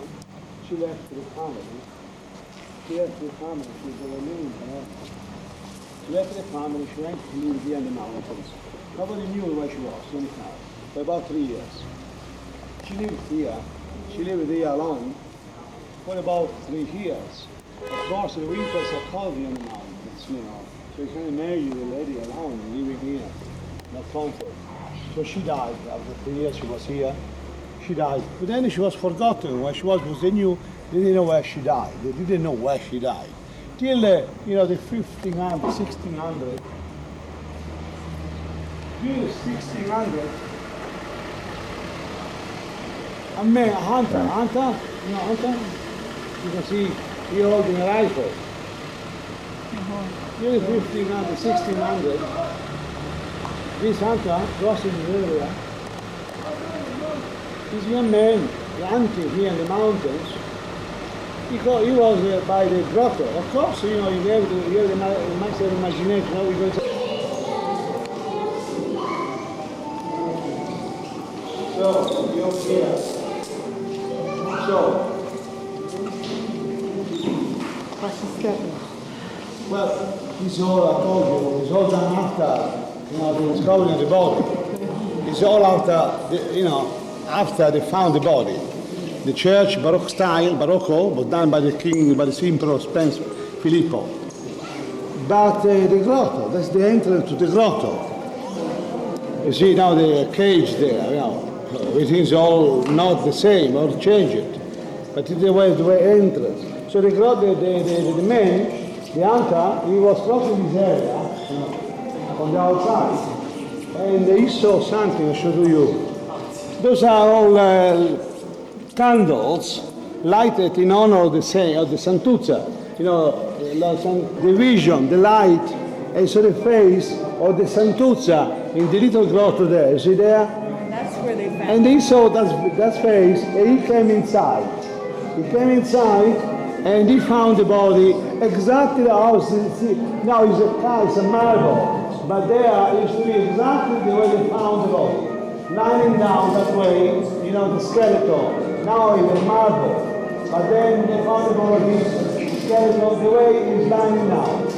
she left the family. She left the family. She was alone. She left the family. She went to live here in the mountains. Nobody knew where she was anyhow for about 3 years. she lived here. She lived here alone for about 3 years. Of course, the winters are cold in the mountains, you know. So you can imagine the lady alone living here, not comfort. So she died after 3 years she was here. She died. But then she was forgotten where she was because they didn't know where she died. They didn't know where she died. Till, you know, the 1500, 1600. During the 1600, a man, a hunter, you know, hunter, you can see he holding a rifle. During 1500, 1600, this hunter crossing the area, this young man hunting here in the mountains, he was by the grotto. Of course, you know, you have the massive imagination, how we go to. So, you're here. So, well, it's all, I told you, it's all done after, you know, the discovery of the body. It's all after, you know, after they found the body. The church, Baroque style, Barocco, was done by the king, by the emperor Spence Filippo. But the grotto, that's the entrance to the grotto. You see now the cage there, you know, everything's all not the same, all changed. But it's the way entrance. So the grotto, the man, the hunter, he was crossing this area, you know, on the outside. And he saw something, I'll show you. Those are all candles lighted in honor of the saint, of the Santuzza. You know, the vision, the light, and so the face of the Santuzza in the little grotto there. You see there? That's where they found And he saw that face, and he came inside. He came inside, and he found the body exactly how now it's a marble, but there used to be exactly the way they found the body. Lying down that way, you know, the skeleton. Now it's a marble, but then they found the body, skeleton, the way it's lying down.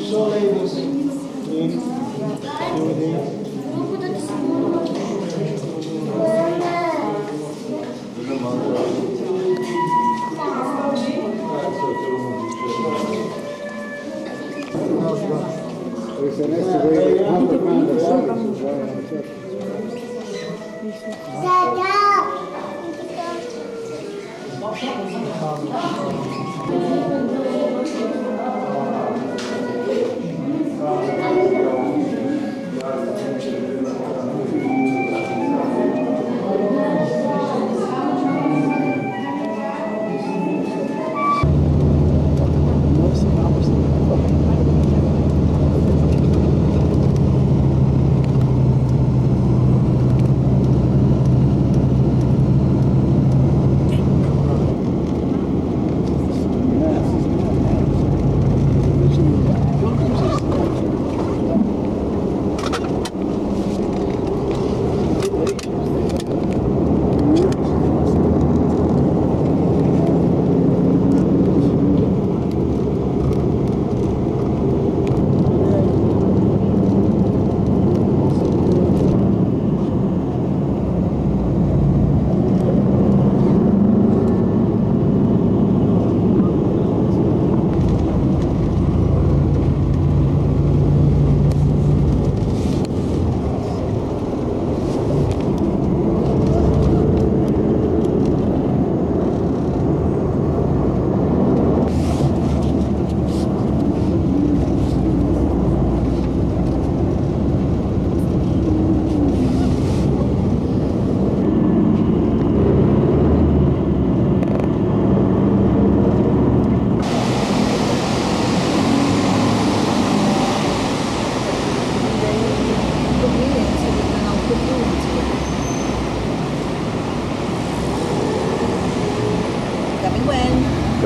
So ladies,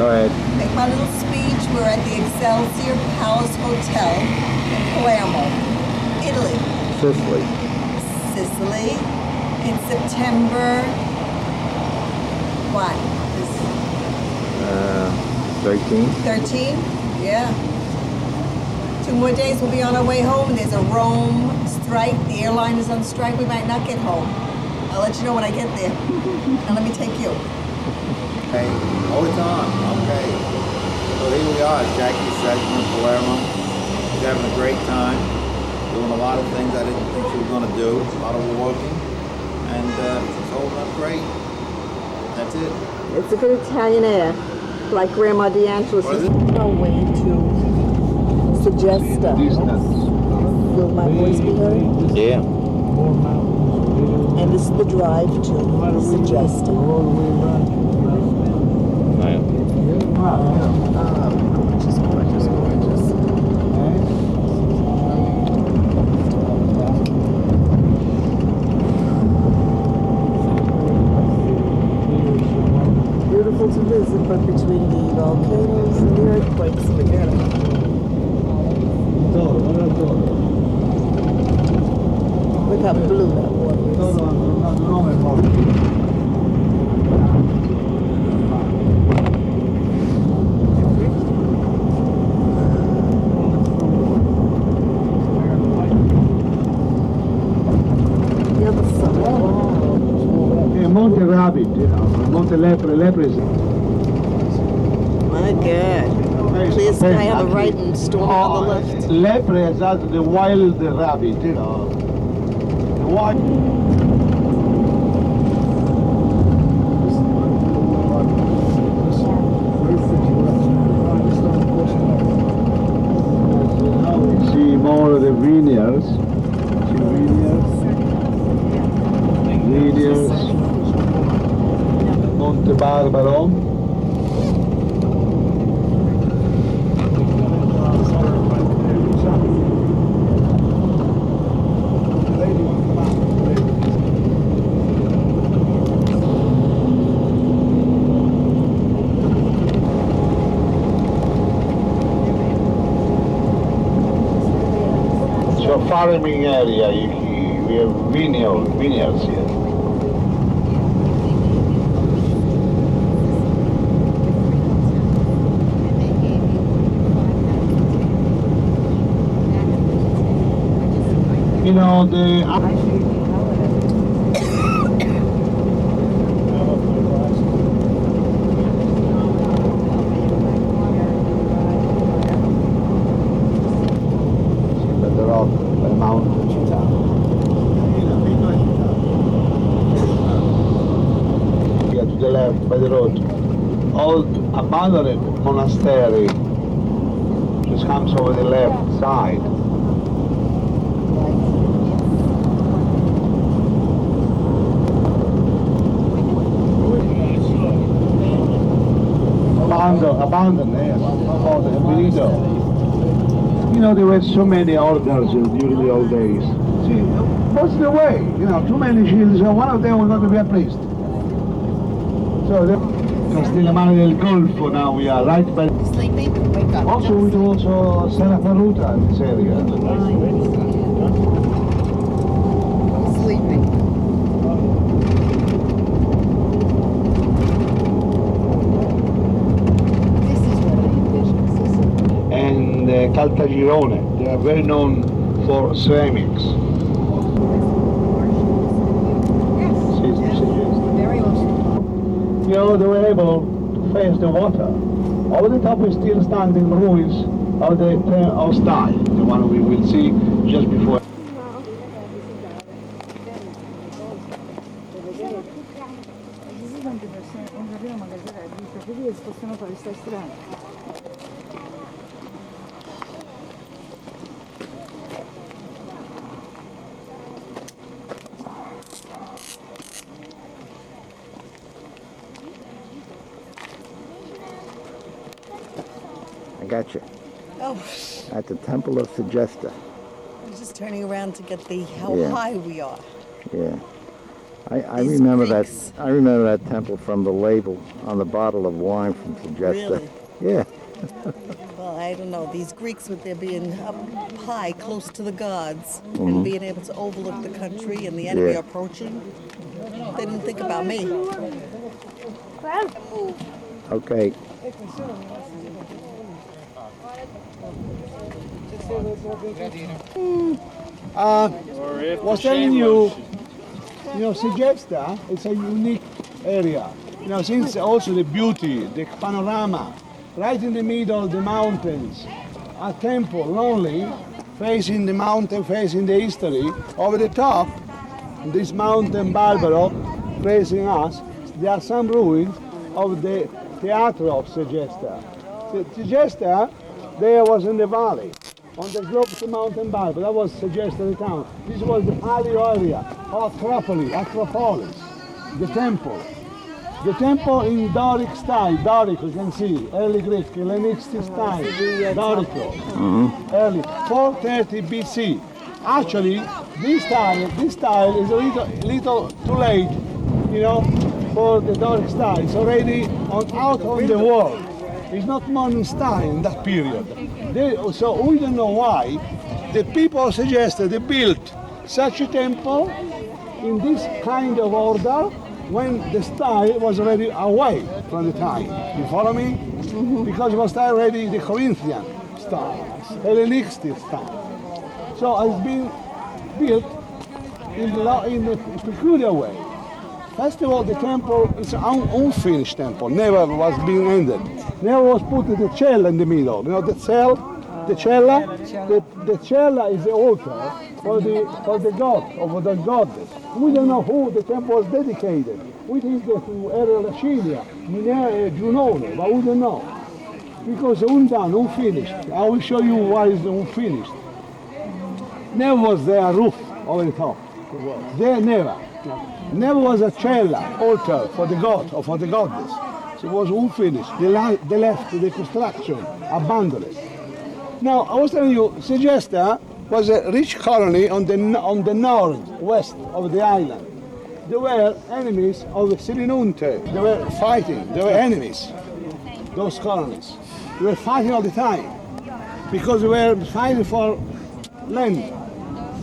Go ahead. Make my little speech. We're at the Excelsior Palace Hotel in Palermo, Italy. Sicily. Sicily in September. What? 13. 13? Yeah. 2 more days, we'll be on our way home. There's a Rome strike. The airline is on strike. We might not get home. I'll let you know when I get there. Now let me take you. Okay. Oh, it's on. Okay. So here we are. Jackie said from Palermo. She's having a great time. Doing a lot of things I didn't think she was going to do. A lot of walking. And she's holding up great. That's it. It's a good Italian air, like Grandma D'Angelo's. No way to suggest stuff. Will my voice be heard? Yeah. And this is the drive to Suggested. Gorgeous, gorgeous, gorgeous. Beautiful to visit, but between the volcanoes and the earthquakes, forget it. Look how blue that water is. The other side. Yeah, Monte Rabbit, you know, Monte Lepre. Lepre is. My God. Clear sky on the right and stormy on the left. Lepre is the wild rabbit, you know. The wild. See more of the vineyards. Vineyards. Monte Barbaro. So farming area, we have vineyards here. You know, the rock, the mountain. Yeah, to the left by the road. Old abandoned monastery just comes over the left side. Abandoned, yes. You know, there were so many orders during the old days. See, what's the way? You know, too many shields, one of them was going to be a priest. So, Castellamare del Golfo, now we are right by... Sleeping? Wake up. Also, we do also Serra Peruta in this area. Sleeping. And Caltagirone, they are very known for ceramics. Very awesome. You know, they were able to face the water. Over the top is still standing ruins of the of Style, the one we will see just before. I got you. Oh, At the Temple of Segesta. I'm just turning around to get how Yeah. high we are. Yeah. I These remember creeks. that. I remember that temple from the label on the bottle of wine from Segesta. Really? Yeah. Well, I I don't know, these Greeks with their being up high, close to the gods, Mhm. and being able to overlook the country and the enemy Yeah. approaching. They didn't think about me. Okay. Was telling you, Segesta is a unique area. Since also the beauty, the panorama, right in the middle of the mountains, a temple lonely, facing the mountain, facing the history. Over the top, this mountain Barbaro, facing us, there are some ruins of the Teatro of Segesta. Segesta, there was in the valley. On the slope of the mountain Barbaro, that was Segesta the town. This was the paleo area, or Acropolis, the temple. The temple in Doric style, Doric you can see, early Greek, Hellenistic style, Dorico, early, 430 BC. Actually, this style is a little too late, for the Doric style. It's already out on the world. It's not modern style in that period. So we don't know why the people suggested they built such a temple in this kind of order when the style was already away from the time. You follow me? Because it was already the Corinthian style, Hellenistic style. So it's been built in a peculiar way. First of all, the temple is an unfinished temple, never was being ended. Never was put the cella in the middle. The cella is the altar for the god or for the goddess. We don't know who the temple was dedicated. We think that to Ascione, Minerva, Junone, but we don't know. Because it's undone, unfinished. I will show you why it's unfinished. Never was there a roof over the top. There never. Never was a cella, altar for the god or for the goddess. So it was unfinished. They left the construction, abandoned. Now, I was telling you, Segesta was a rich colony on the northwest of the island. They were enemies of Silinunte. They were fighting. They were enemies, those colonies. They were fighting all the time because they were fighting for land,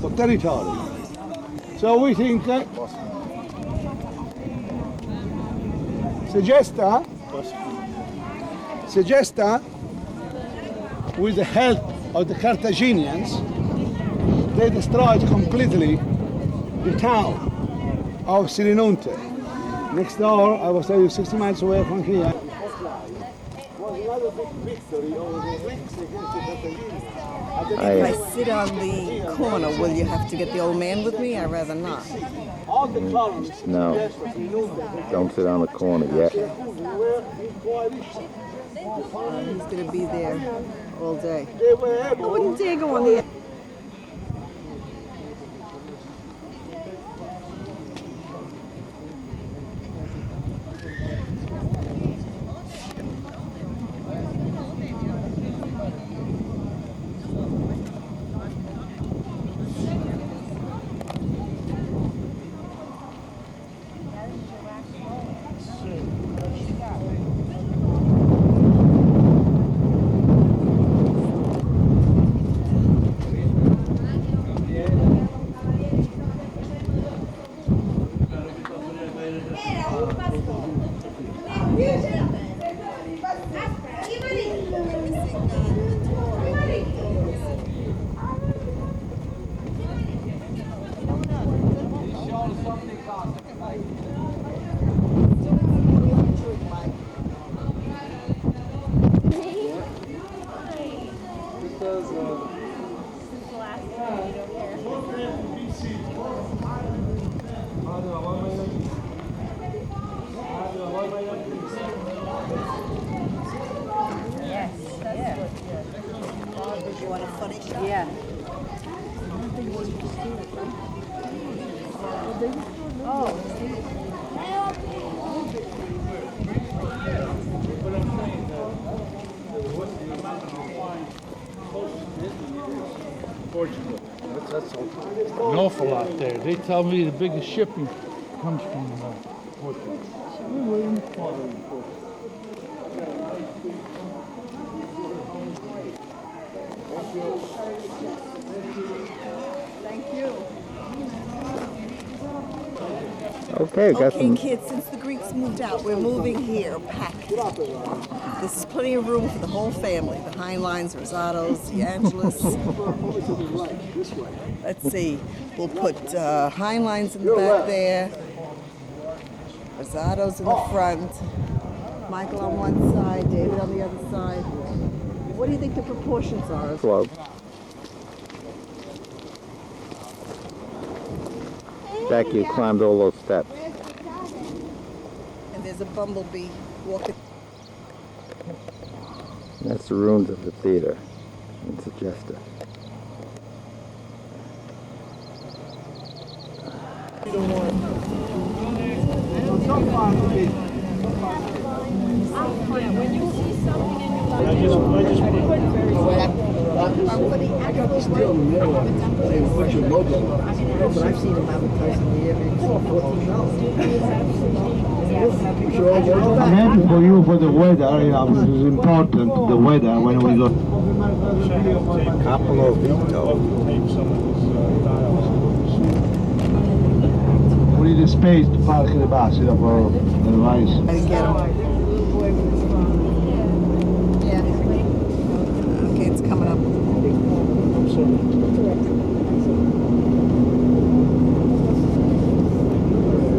for territory. So we think that Segesta, with the help of the Carthaginians, they destroyed completely the town of Silinunte. Next door, I was telling you, 60 miles away from here, was another big victory over the Greeks against the Carthaginians. If I sit on the corner, will you have to get the old man with me? I'd rather not. All the colonies, No. Don't sit on the corner yet. were in coalition. He's going to be there all day. They were I able wouldn't dare go on the You want a funny shot? Yeah. Portugal. That's an awful lot there. They tell me the biggest shipping comes from Portugal. Thank you. Okay, got Okay, some. kids, since the Greeks moved out, we're moving here, packed. This is plenty of room for the whole family. The Heinleins, Rosatos, the Angelus. Let's see. We'll put Heinleins in the back there. Rosatos in the front. Michael on one side, David on the other side. What do you think the proportions are? Slow. Jackie climbed all those steps. And there's a bumblebee walking. That's the ruins of the theater in Suggested. When you see something and you like I just put very still put your logo on it. But I've seen them advertised in the area for $14. Maybe for you, for the weather, it is important, the weather, when we go. Cappello Vito. We need a space to park the bus, for otherwise. I didn't get them. Yeah. Okay, it's coming up.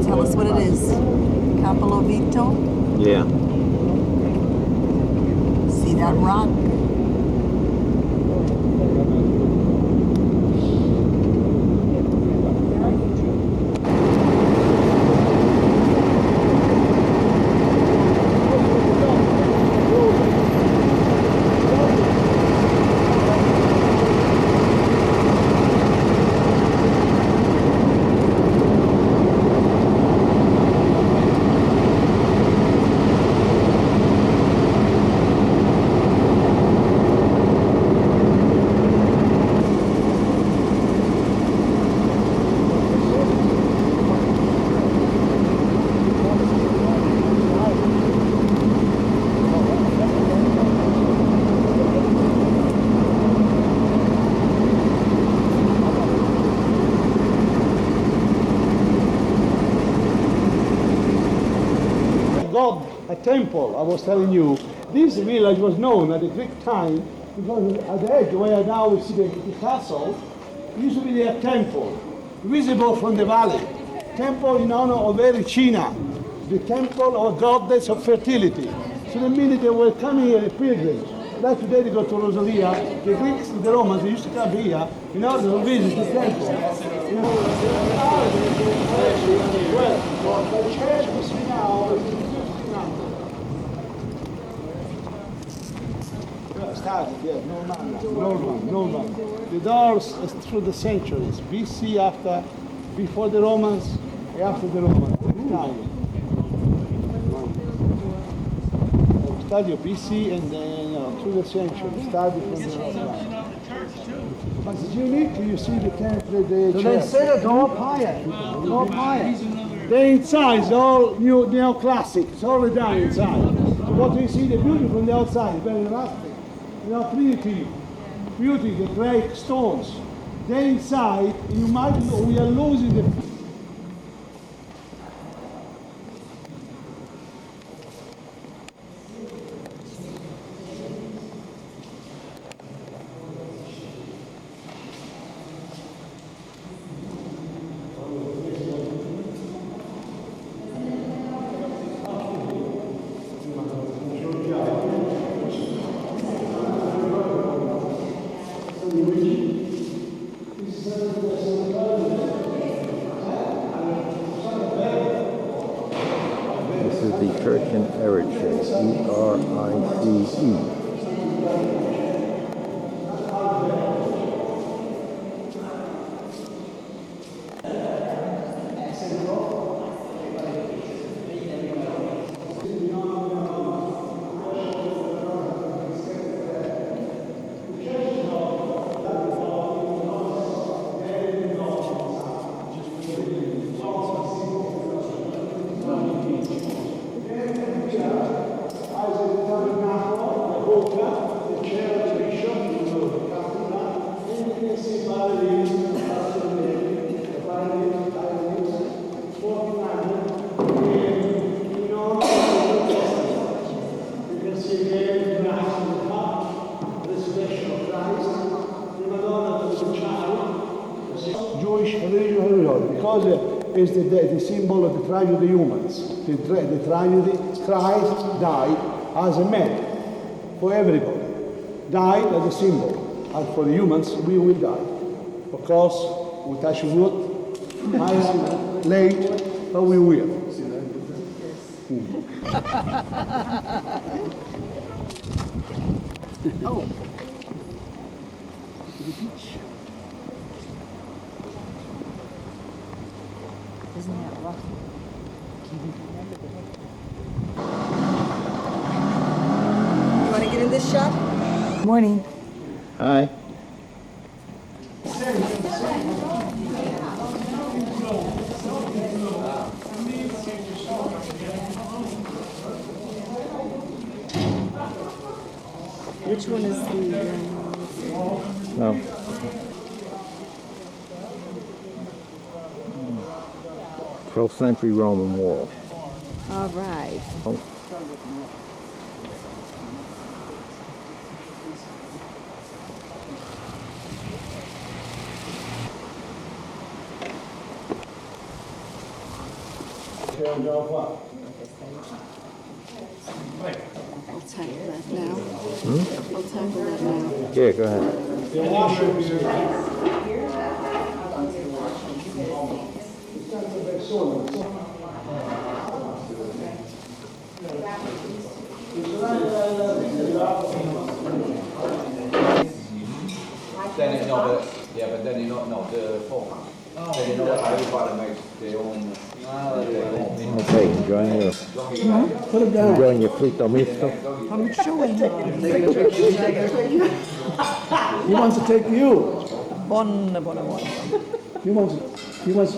Tell us what it is. Cappello Vito. Yeah. See that rock? A temple, I was telling you. This village was known at the Greek time because at the edge where now we see the castle, used to be a temple, visible from the valley. Temple in honor of Ericina, the temple of goddess of fertility. So the minute they were coming here, the pilgrims, like today they go to Rosalia, the Greeks and the Romans, they used to come here in order to visit the temple. The church we see now is started, yeah, Norman. The doors is through the centuries, BC before the Romans, and after the Romans. Study of BC and then through the centuries, started from the Romans. But it's unique, you see the temple, the So church. they say that all pious, all pious. The inside is all neoclassic, it's all redone inside. So what we see, the beauty from the outside is very rustic. Beauty, the great stones. The inside, we are losing the. This is the Church in Erice, E-R-I-C-E. because it's the symbol of the tragedy of the humans. The tragedy, Christ died as a man for everybody. Died as a symbol. And for the humans, we will die. Of course, we touch wood, late, but we will. Oh. Isn't that rough? You want to get in this shot? Morning. Hi. Which one is the... No. 12th century Roman wall. All right. Oh. I'll tackle that now. I'll tackle that now. Yeah, go ahead. Then it's not but then you're not the format. Then you're not everybody makes their own. Okay, enjoying your fritto misto. I'm showing him. He wants to take you. Buon. He wants.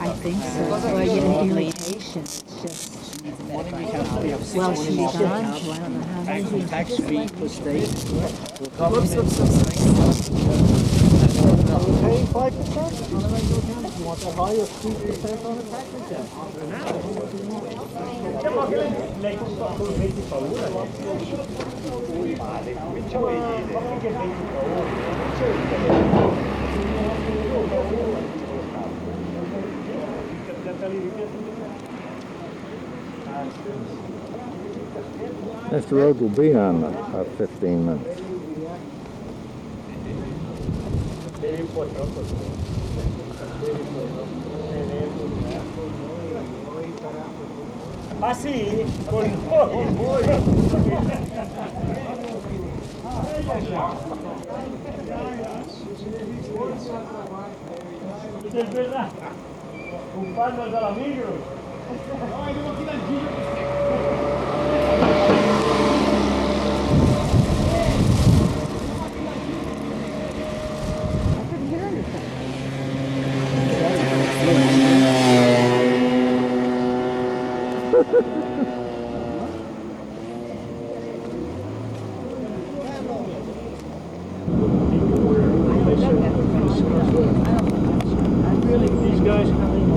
I think so. Well, you know, irritation. It's just. Well, she's done, so I don't know how many. Tax fee per state. Whoops. Paying 5% on the regular account. You want the higher 3% on the tax account. Lei costa con 20 paura. Male, cominciamo a dire, che 20 paura. This road will be on about 15 minutes. Ah sì? Con il fuoco? Un panno dalla Migros. No, devo tirare il giro. These guys coming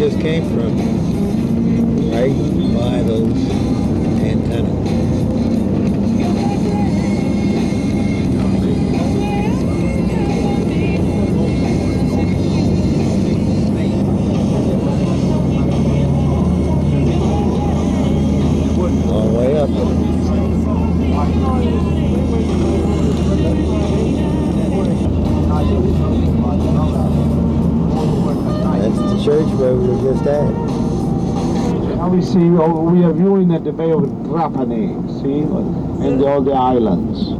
just came from, right by those antennas. All the way up. That's the church where we were just at. Now we see, we are viewing at the Bay of Trapani, see, and all the islands.